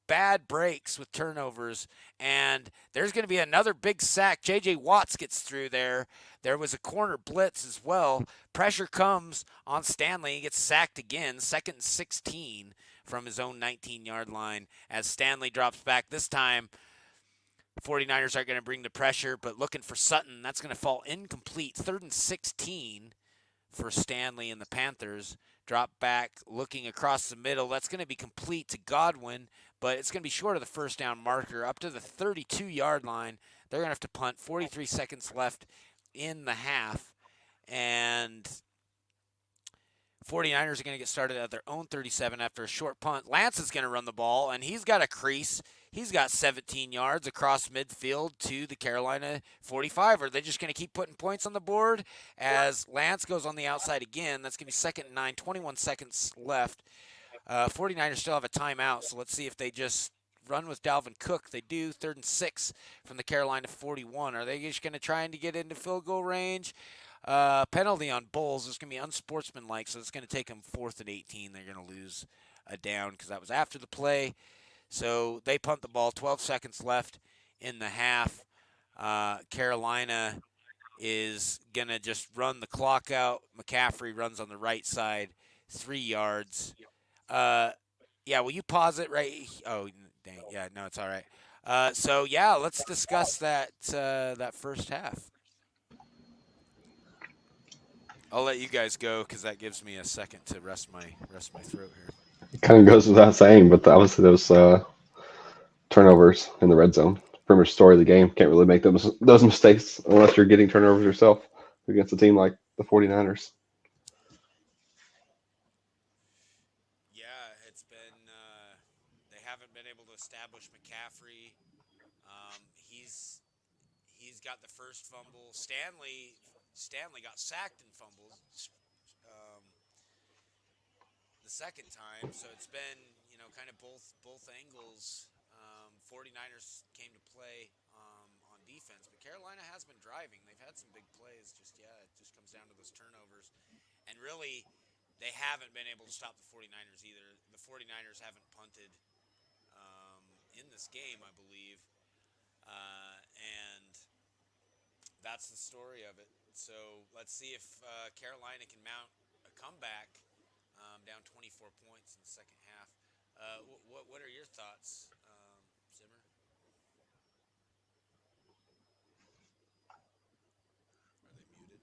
bad breaks with turnovers, and there's going to be another big sack. J.J. Watts gets through there. There was a corner blitz as well. Pressure comes on Stanley. He gets sacked again, 2nd and 16 from his own 19-yard line as Stanley drops back. This time, 49ers are going to bring the pressure, but looking for Sutton. That's going to fall incomplete. 3rd and 16 for Stanley and the Panthers. Drop back, looking across the middle. That's going to be complete to Godwin, but it's going to be short of the 1st down marker. Up to the 32-yard line. They're going to have to punt. 43 seconds left in the half. And 49ers are going to get started at their own 37 after a short punt. Lance is going to run the ball, and he's got a crease. He's got 17 yards across midfield to the Carolina 45. Are they just going to keep putting points on the board as Lance goes on the outside again? That's going to be 2nd and 9, 21 seconds left. 49ers still have a timeout, so let's see if they just run with Dalvin Cook. They do. 3rd and 6 from the Carolina 41. Are they just going to try to get into field goal range? Penalty on Bulls. It's going to be unsportsmanlike, so it's going to take them 4th and 18. They're going to lose a down because that was after the play. So they punt the ball. 12 seconds left in the half. Carolina is going to just run the clock out. McCaffrey runs on the right side, 3 yards. Will you pause it right? Oh, dang. Yeah, no, it's all right. Let's discuss that 1st half. I'll let you guys go because that gives me a second to rest my throat here. It kind of goes without saying, but obviously those turnovers in the red zone, pretty much story of the game. Can't really make those mistakes unless you're getting turnovers yourself against a team like the 49ers. Yeah, it's been they haven't been able to establish McCaffrey. He's got the first fumble. Stanley got sacked and fumbled the second time, so it's been kind of both angles 49ers came to play on defense, but Carolina has been driving. They've had some big plays. Just yeah, it just comes down to those turnovers, and really, they haven't been able to stop the 49ers either. The 49ers haven't punted in this game, I believe, and that's the story of it. So let's see if Carolina can mount a comeback down 24 points in the second half. What are your thoughts, Zimmer? Are they muted?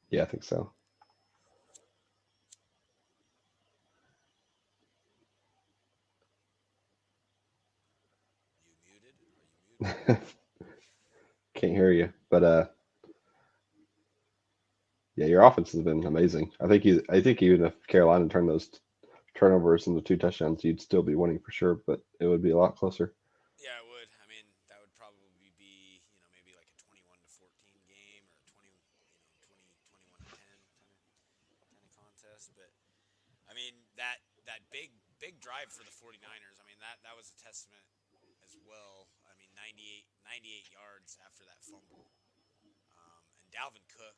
Yeah, I think so. You muted? Are you muted? Can't hear you, but yeah, your offense has been amazing. I think even if Carolina turned those turnovers into two touchdowns, you'd still be winning for sure, but it would be a lot closer. Yeah, it would. I mean, that would probably be, maybe like a 21 to 14 game or a 20, 21 to 10 kind of contest, but I mean, that big drive for the 49ers, I mean, that was a testament as well. I mean, 98 yards after that fumble. And Dalvin Cook,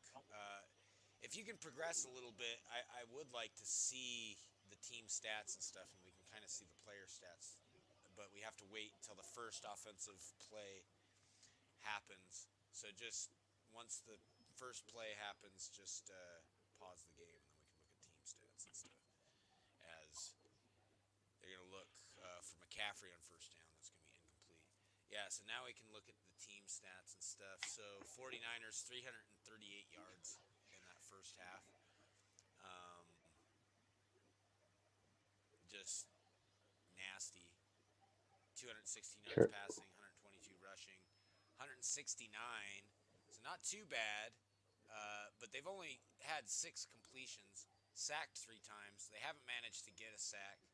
if you can progress a little bit, I would like to see the team stats and stuff, and we can kind of see the player stats. But we have to wait till the first offensive play happens. So just once the first play happens, just pause the game, and then we can look at team stats and stuff. As they're going to look for McCaffrey on first down. That's going to be incomplete. Yeah, so now we can look at the team stats and stuff. So 49ers, 338 yards in that first half. Um, just nasty. 216 yards Car- passing, 122 rushing, 169. So not too bad. But they've only had 6 completions, sacked 3 times. They haven't managed to get a sack.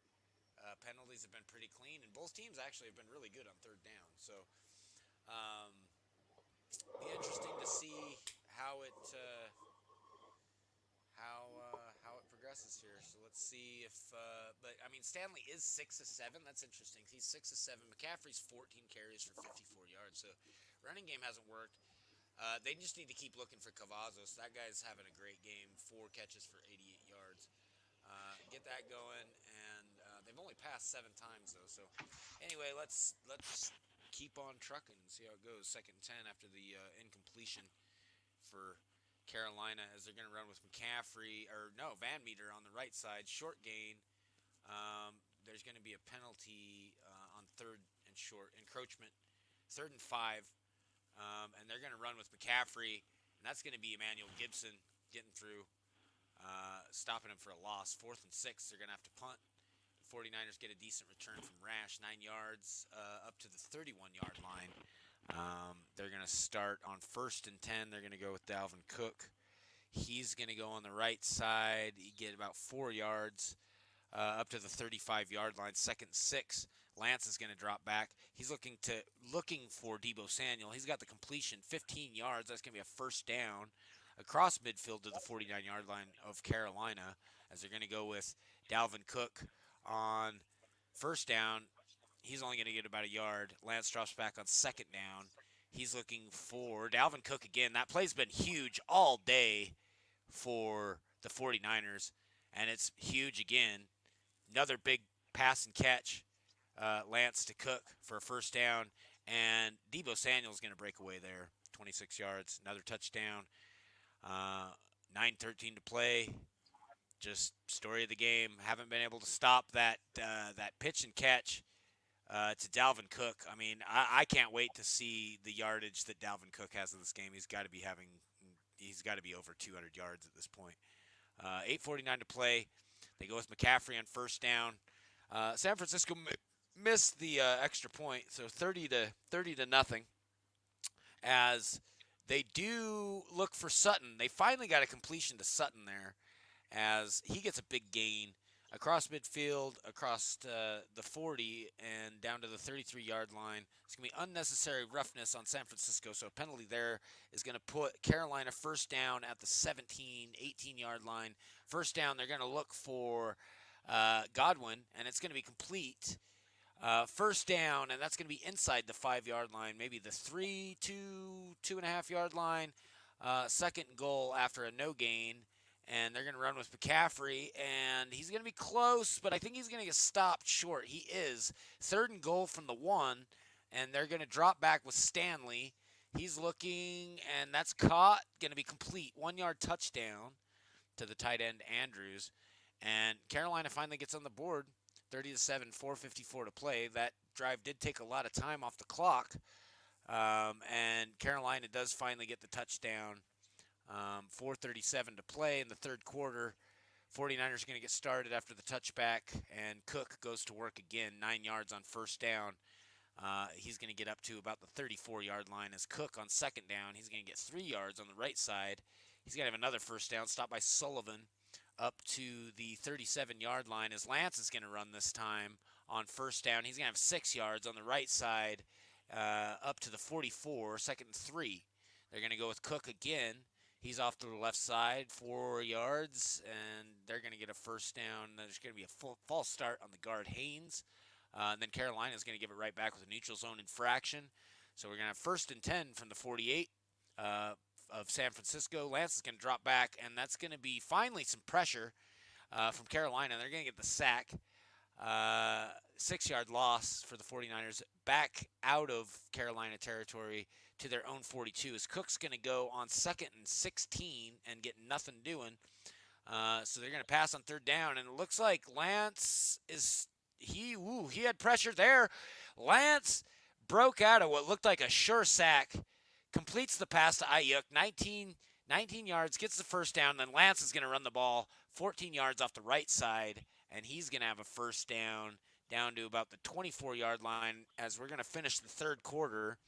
Penalties have been pretty clean, and both teams actually have been really good on third down. So, be interesting to see how it progresses here. So let's see if. But I mean, Stanley is 6 of 7. That's interesting. He's 6 of 7. McCaffrey's 14 carries for 54 yards. So running game hasn't worked. They just need to keep looking for Cavazos. That guy's having a great game. 4 catches for 88 yards. Get that going, and they've only passed 7 times though. So anyway, let's keep on trucking and see how it goes. 2nd and 10 after the incompletion for Carolina, as they're going to run with McCaffrey or no Van Meter on the right side, short gain. There's going to be a penalty on 3rd and short, encroachment. 3rd and 5, and they're going to run with McCaffrey, and that's going to be Emmanuel Gibson getting through, stopping him for a loss. 4th and 6, they're going to have to punt. 49ers get a decent return from Rash, 9 yards up to the 31-yard line. They're going to start on 1st and 10. They're going to go with Dalvin Cook. He's going to go on the right side. He get about 4 yards up to the 35-yard line. 2nd and 6. Lance is going to drop back. He's looking for Deebo Samuel. He's got the completion, 15 yards. That's going to be a first down across midfield to the 49-yard line of Carolina, as they're going to go with Dalvin Cook on first down. He's only going to get about a yard. Lance drops back on 2nd down. He's looking for Dalvin Cook again. That play's been huge all day for the 49ers, and it's huge again. Another big pass and catch, Lance to Cook for a first down, and Deebo Samuel's going to break away there. 26 yards, another touchdown. 9:13 to play. Just story of the game. Haven't been able to stop that pitch and catch to Dalvin Cook. I mean, I can't wait to see the yardage that Dalvin Cook has in this game. He's got to be having. He's got to be over 200 yards at this point. 8:49 to play. They go with McCaffrey on first down. San Francisco missed the extra point, so 30 to nothing. As they do look for Sutton, they finally got a completion to Sutton there, as he gets a big gain across midfield, across the 40, and down to the 33-yard line. It's going to be unnecessary roughness on San Francisco, so a penalty there is going to put Carolina first down at the 17, 18-yard line. First down, they're going to look for Godwin, and it's going to be complete. First down, and that's going to be inside the 5 yard line, maybe the 2.5 yard line. Second and goal after a no gain, and they're going to run with McCaffrey, and he's going to be close, but I think he's going to get stopped short. He is. Third and goal from the 1, and they're going to drop back with Stanley. He's looking, and that's caught. Going to be complete. 1 yard touchdown to the tight end Andrews, and Carolina finally gets on the board. 30-7, 4:54 to play. That drive did take a lot of time off the clock, and Carolina does finally get the touchdown. 4:37 to play in the third quarter. 49ers are going to get started after the touchback, and Cook goes to work again, 9 yards on first down. He's going to get up to about the 34-yard line as Cook on second down. He's going to get 3 yards on the right side. He's going to have another first down, stopped by Sullivan up to the 37-yard line as Lance is going to run this time on first down. He's going to have 6 yards on the right side up to the 44, second and 3. They're going to go with Cook again. He's off to the left side, 4 yards, and they're going to get a first down. There's going to be a false start on the guard, Haynes. And then Carolina is going to give it right back with a neutral zone infraction. So we're going to have first and 10 from the 48 of San Francisco. Lance is going to drop back, and that's going to be finally some pressure from Carolina. They're going to get the sack. 6-yard loss for the 49ers back out of Carolina territory to their own 42 as Cook's going to go on second and 16 and get nothing doing. So they're going to pass on third down, and it looks like Lance is he had pressure there. Lance broke out of what looked like a sure sack, completes the pass to Ayuk, 19 yards, gets the first down. Then Lance is going to run the ball 14 yards off the right side, and he's going to have a first down to about the 24-yard line as we're going to finish the third quarter.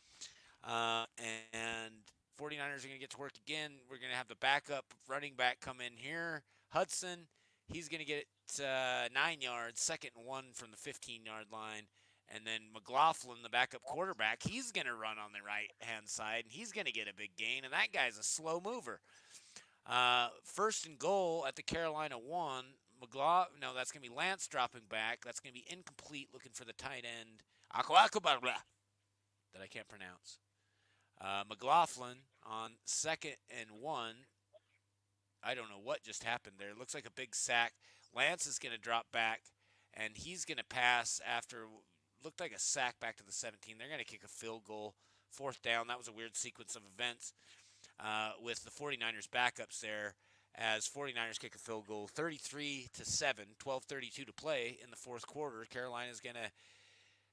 And 49ers are going to get to work again. We're going to have the backup running back come in here. Hudson, he's going to get 9 yards, second and 1 from the 15-yard line. And then McLaughlin, the backup quarterback, he's going to run on the right-hand side, and he's going to get a big gain, and that guy's a slow mover. First and goal at the Carolina 1. No, that's going to be Lance dropping back. That's going to be incomplete, looking for the tight end. That I can't pronounce. McLaughlin on second and 1. I don't know what just happened there. It looks like a big sack. Lance is going to drop back, and he's going to pass after looked like a sack back to the 17. They're going to kick a field goal. Fourth down. That was a weird sequence of events with the 49ers backups there as 49ers kick a field goal 33-7, 12:32 to play in the fourth quarter. Carolina's going to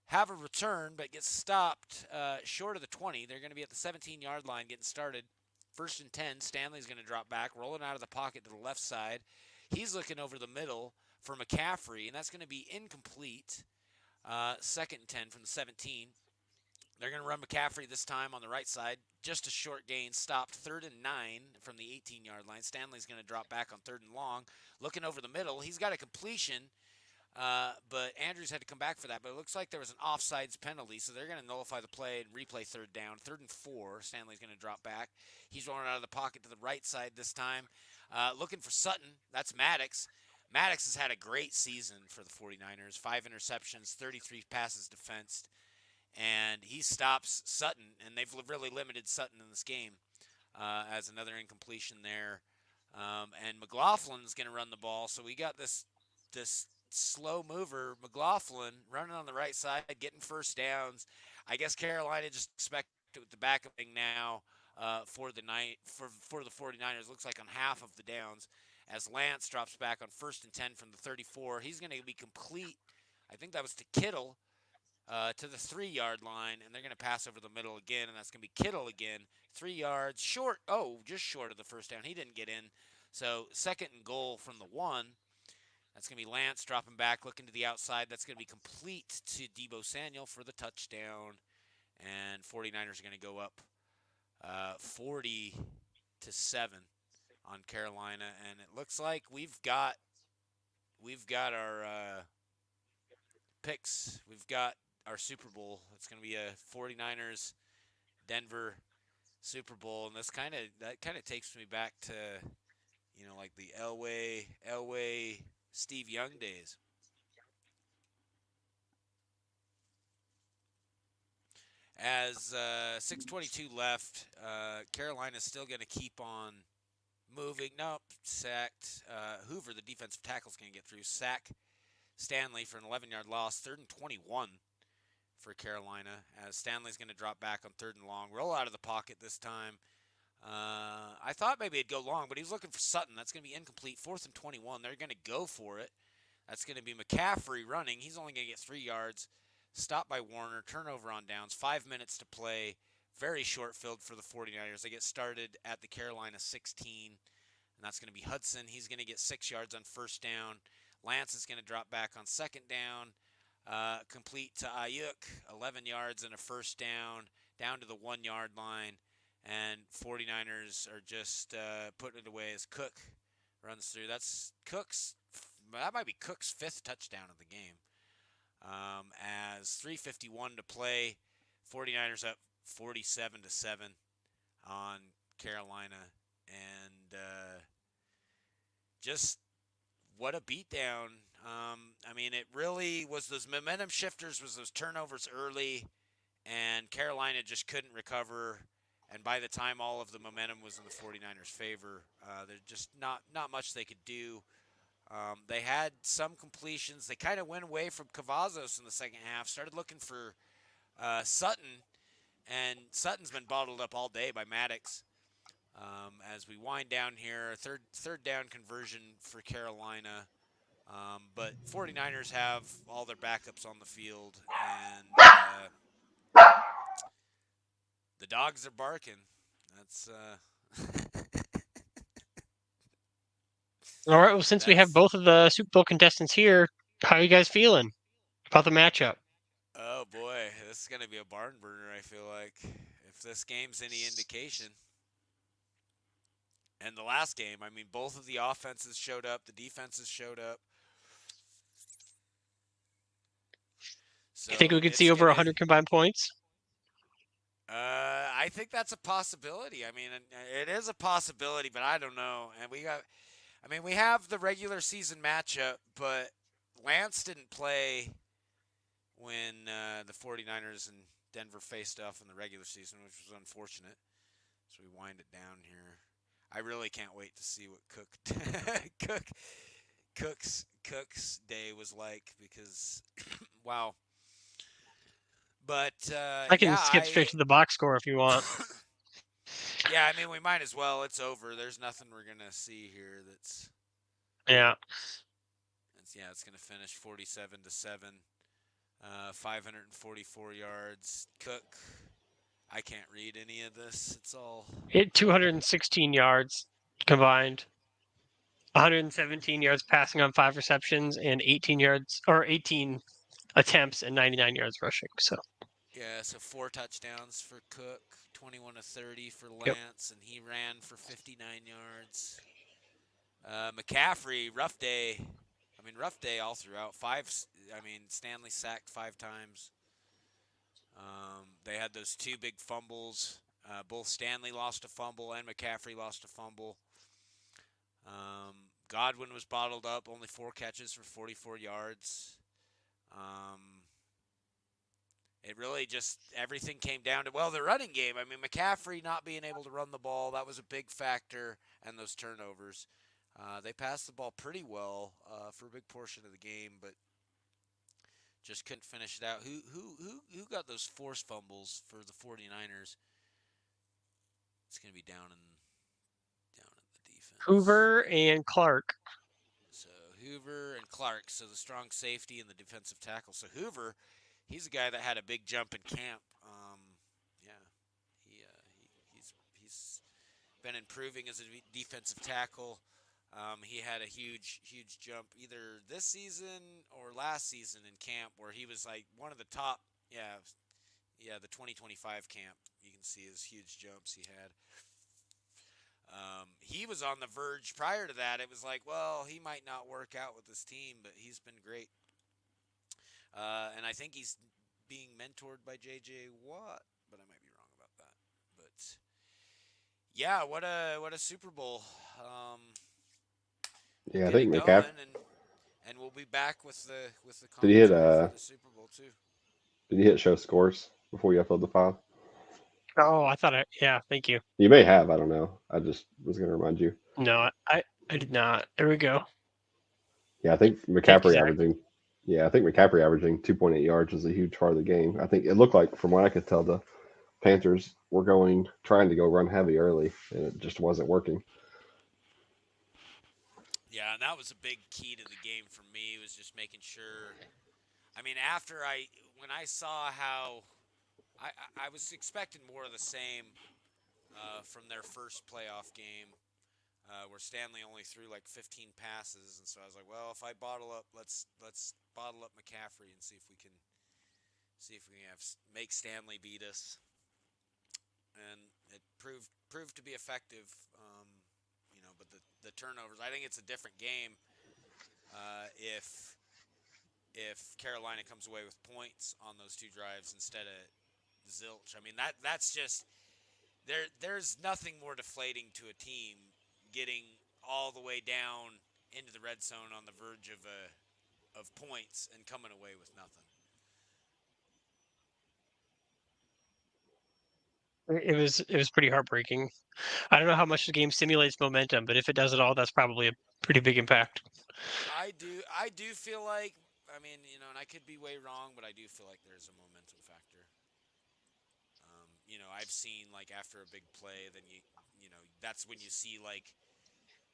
have a return but gets stopped short of the 20. They're going to be at the 17-yard line getting started. First and 10, Stanley's going to drop back, rolling out of the pocket to the left side. He's looking over the middle for McCaffrey, and that's going to be incomplete. Second and 10 from the 17. They're going to run McCaffrey this time on the right side. Just a short gain, stopped third and 9 from the 18-yard line. Stanley's going to drop back on third and long. Looking over the middle, he's got a completion, but Andrews had to come back for that. But it looks like there was an offsides penalty, so they're going to nullify the play and replay third down. Third and 4, Stanley's going to drop back. He's rolling out of the pocket to the right side this time. Looking for Sutton. That's Maddox. Maddox has had a great season for the 49ers. 5 interceptions, 33 passes defensed. And he stops Sutton, and they've really limited Sutton in this game as another incompletion there. And McLaughlin's going to run the ball, so we got this slow mover, McLaughlin, running on the right side, getting first downs. I guess Carolina just expected with the backup now for the night for the 49ers. Looks like on half of the downs as Lance drops back on first and 10 from the 34. He's going to be complete. I think that was to Kittle. To the 3-yard line, and they're going to pass over the middle again, and that's going to be Kittle again. 3 yards, short. Oh, just short of the first down. He didn't get in. So second and goal from the 1. That's going to be Lance dropping back, looking to the outside. That's going to be complete to Deebo Samuel for the touchdown, and 49ers are going to go up 40-7 on Carolina, and it looks like we've got our picks. We've got our Super Bowl. It's going to be a 49ers Denver Super Bowl, and that kind of takes me back to like the Elway Steve Young days. As 6:22 left, Carolina's still going to keep on moving. Nope, sacked. Hoover, the defensive tackle, is going to get through. Sack Stanley for an 11-yard loss. 3rd and 21 for Carolina, as Stanley's going to drop back on 3rd and long. Roll out of the pocket this time. I thought maybe it'd go long, but he was looking for Sutton. That's going to be incomplete. 4th and 21. They're going to go for it. That's going to be McCaffrey running. He's only going to get 3 yards. Stopped by Warner. Turnover on downs. 5 minutes to play. Very short field for the 49ers. They get started at the Carolina 16, and that's going to be Hudson. He's going to get 6 yards on 1st down. Lance is going to drop back on 2nd down. Complete to Ayuk, 11 yards and a 1st down to the 1-yard line. And 49ers are just putting it away as Cook runs through. That might be Cook's 5th touchdown of the game. As 3:51 to play, 49ers up 47-7 on Carolina, and just what a beatdown. I mean, it really was those momentum shifters, was those turnovers early, and Carolina just couldn't recover. And by the time all of the momentum was in the 49ers' favor, there's just not much they could do. They had some completions. They kind of went away from Cavazos in the second half, started looking for Sutton, and Sutton's been bottled up all day by Maddox. As we wind down here, third down conversion for Carolina. But 49ers have all their backups on the field, and the dogs are barking. That's All right. Well, since we have that's both of the Super Bowl contestants here, how are you guys feeling about the matchup? oh boy, this is gonna be a barn burner. I feel like if this game's any indication. And the last game, I mean, both of the offenses showed up, the defenses showed up. You think we So could see it's over gonna. 100 combined points? I think that's a possibility. I mean, it is a possibility, but I don't know. And we have the regular season matchup, but Lance didn't play when the 49ers and Denver faced off in the regular season, which was unfortunate. So we wind it down here. I really can't wait to see what Cook's day was like, because wow. But I can yeah, skip straight to the box score if you want. yeah, I mean, we might as well. It's over. There's nothing we're gonna see here. Yeah. It's gonna finish 47-7, 544 yards. Cook, I can't read any of this. It's all. Hit 216 yards combined. 117 yards passing on 5 receptions and 18 attempts and 99 yards rushing. So, Yeah, so 4 touchdowns for Cook, 21-30 for yep. Lance, and he ran for 59 yards. McCaffrey, rough day. I mean, rough day all throughout. Stanley sacked 5 times. They had those 2 big fumbles. Both Stanley lost a fumble and McCaffrey lost a fumble. Godwin was bottled up, only 4 catches for 44 yards. It really just, everything came down to, the running game. I mean, McCaffrey not being able to run the ball, that was a big factor, and those turnovers. They passed the ball pretty well for a big portion of the game, but just couldn't finish it out. Who got those forced fumbles for the 49ers? It's going to be down at the defense. Hoover and Clark. So Hoover and Clark, so the strong safety and the defensive tackle. So Hoover, he's a guy that had a big jump in camp. He's been improving as a defensive tackle. He had a huge jump either this season or last season in camp, where he was like one of the top. The 2025 camp. You can see his huge jumps he had. He was on the verge prior to that. It was like, he might not work out with this team, but he's been great. And I think he's being mentored by J.J. Watt, but I might be wrong about that. But yeah, what a Super Bowl. Yeah, I Get think it McCaffrey. going, and we'll be back with the Did he hit commentary for the Super Bowl too. Did he hit show scores? before you upload the file? Oh, I thought yeah, thank you. You may have. I don't know. I just was going to remind you. No, I did not. There we go. Yeah, I think Thank you, McCaffrey Zach. averaging. Yeah, I think McCaffrey averaging 2.8 yards is a huge part of the game. I think it looked like, from what I could tell, the Panthers were trying to go run heavy early, and it just wasn't working. Yeah, and that was a big key to the game for me was just making sure. I mean, after when I saw how I was expecting more of the same from their first playoff game, where Stanley only threw like 15 passes, and so I was like, well, if I bottle up, let's bottle up McCaffrey and see if we can make Stanley beat us, and it proved to be effective. But the turnovers, I think it's a different game if Carolina comes away with points on those two drives instead of zilch. I mean that's just there's nothing more deflating to a team getting all the way down into the red zone on the verge of points and coming away with nothing. It was pretty heartbreaking. I don't know how much the game simulates momentum, but if it does at all, that's probably a pretty big impact. I do feel like, I mean, and I could be way wrong, but I do feel like there's a momentum factor. I've seen like after a big play, then that's when you see like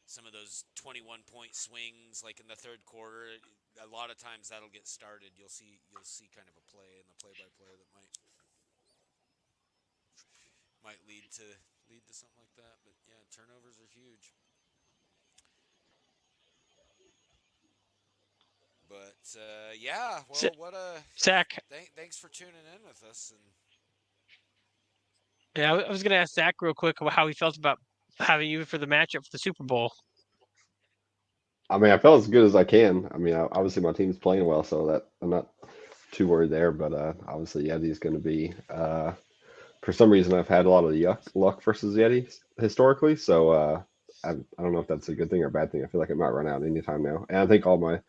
some of those 21-point swings, like in the third quarter. A lot of times that'll get started. You'll see kind of a play in the play-by-play that might lead to something like that. But yeah, turnovers are huge. But yeah, Z- well, what a Zach, thanks for tuning in with us. And yeah, I was going to ask Zach real quick how he felt about having you for the matchup for the Super Bowl. I mean, I felt as good as I can. I mean, obviously my team's playing well, so that I'm not too worried there. But obviously Yeti's going to be. For some reason, I've had a lot of luck versus Yeti historically, so I don't know if that's a good thing or a bad thing. I feel like it might run out anytime now, and I think all my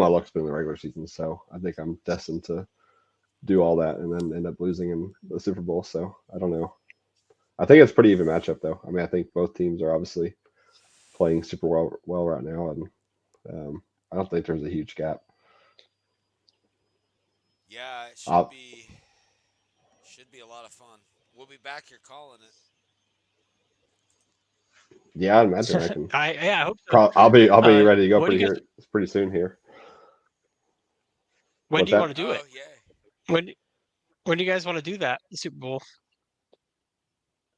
luck's been in the regular season, so I think I'm destined to do all that and then end up losing in the Super Bowl. So I don't know. I think it's a pretty even matchup, though. I mean, I think both teams are obviously playing super well right now, and I don't think there's a huge gap. yeah, it should I'll, be a lot of fun. We'll be back here calling it. yeah, I'd imagine I can. I hope so. I'll be ready to go What do pretty you guys? here pretty soon here. When What's do you want that? to do Oh it? yeah, When when do you guys want to do that? The Super Bowl.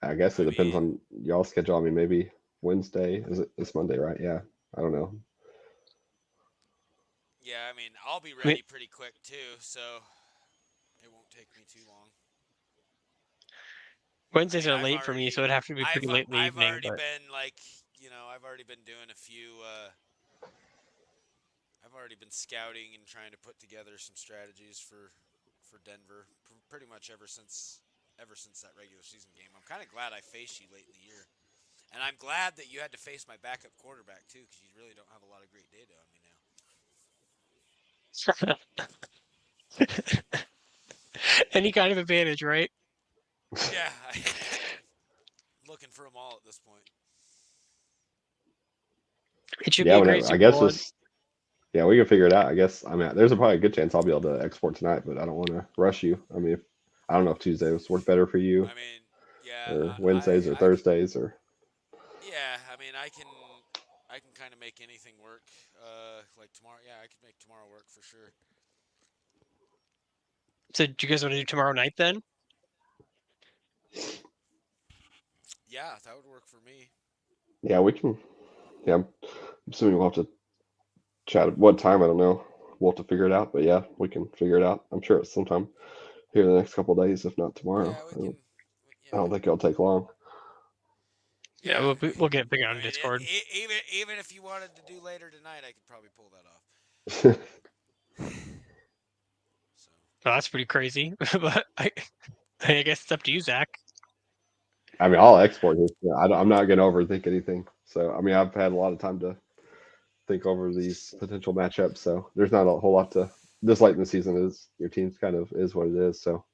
I guess it I depends mean, on y'all's schedule. I mean, maybe Wednesday. Is it this Monday, right? Yeah. I don't know. yeah, I mean, I'll be I mean, ready pretty quick too, so it won't take me too long. I Wednesdays mean, are late for me, so it'd have to be pretty late in the I've evening. already But been like, I've already been doing a few. I've already been scouting and trying to put together some strategies for Denver. Pretty much ever since that regular season game. I'm kind of glad I faced you late in the year, and I'm glad that you had to face my backup quarterback too, because you really don't have a lot of great data on me now. any kind of advantage, right? Yeah, I'm looking for them all at this point. It should Yeah, be a great whenever. I Super guess Bowl. just yeah, we can figure it out. I guess. I mean, there's probably a good chance I'll be able to export tonight, but I don't want to rush you. I mean, if I don't know if Tuesdays work better for you I mean, yeah, or Wednesdays or Thursdays or yeah. I mean, I can kind of make anything work. Like tomorrow, yeah, I could make tomorrow work for sure. So, do you guys want to do tomorrow night then? Yeah, that would work for me. yeah, we can. Yeah, I'm assuming we'll have to chat at what time. I don't know. We'll have to figure it out, but yeah, we can figure it out. I'm sure it's sometime here in the next couple of days, if not tomorrow. Yeah, we I can. don't. I don't think it'll take long. Yeah, Yeah, we'll get it figured out I on mean, Discord. even if you wanted to do later tonight, I could probably pull that off. So Oh, that's pretty crazy, but I guess it's up to you, Zach. I mean, I'll export this. I'm not going to overthink anything. So, I mean, I've had a lot of time to think over these potential matchups. So, there's not a whole lot to this late in the season. Is your team's kind of is what it is. So,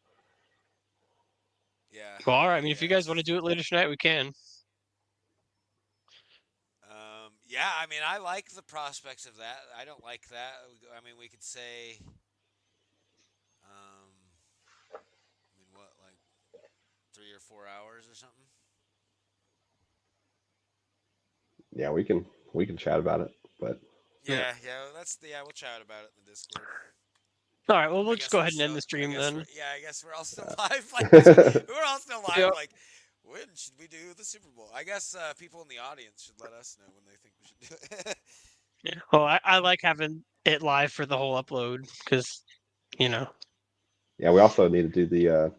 Yeah. Well, all right. I I mean, if you guys want to guess. do it later tonight, we can. Yeah, I mean, I like the prospects of that. I don't like that. I mean, we could say, I mean, what, like 3 or 4 hours or something? Yeah, we can chat about it, but Yeah. Yeah. Yeah. We'll chat about it in the Discord. All right. Well, I we'll just guess go we're ahead and end still. the I stream guess then. I guess we're all still uh, live. Like we're all still live. Yep. Like when should we do the Super Bowl? I guess people in the audience should let us know when they think we should do it. Yeah. Well, I like having it live for the whole upload because yeah, we also need to do the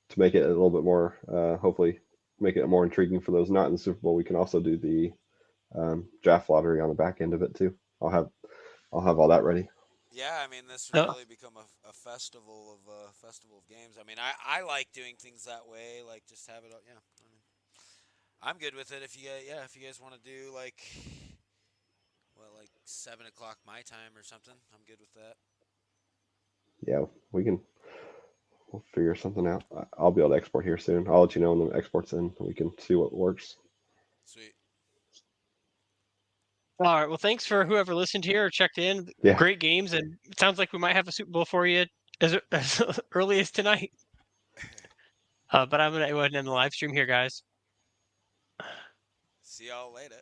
to make it a little bit more, hopefully, make it more intriguing for those not in the Super Bowl. We can also do the draft lottery on the back end of it too. I'll have all that ready. Yeah, I mean, this would Oh, really become a festival of games. I mean, I like doing things that way, like just have it. Yeah, I mean, I'm good with it. If you guys want to do like 7 o'clock my time or something, I'm good with that. Yeah, we can. We'll figure something out. I'll be able to export here soon. I'll let you know when the export's in. We can see what works. Sweet. all right. Well, thanks for whoever listened here or checked in. Yeah, Great games, and it sounds like we might have a Super Bowl for you as early as tonight. But I'm gonna go ahead and end the live stream here, guys. See y'all later.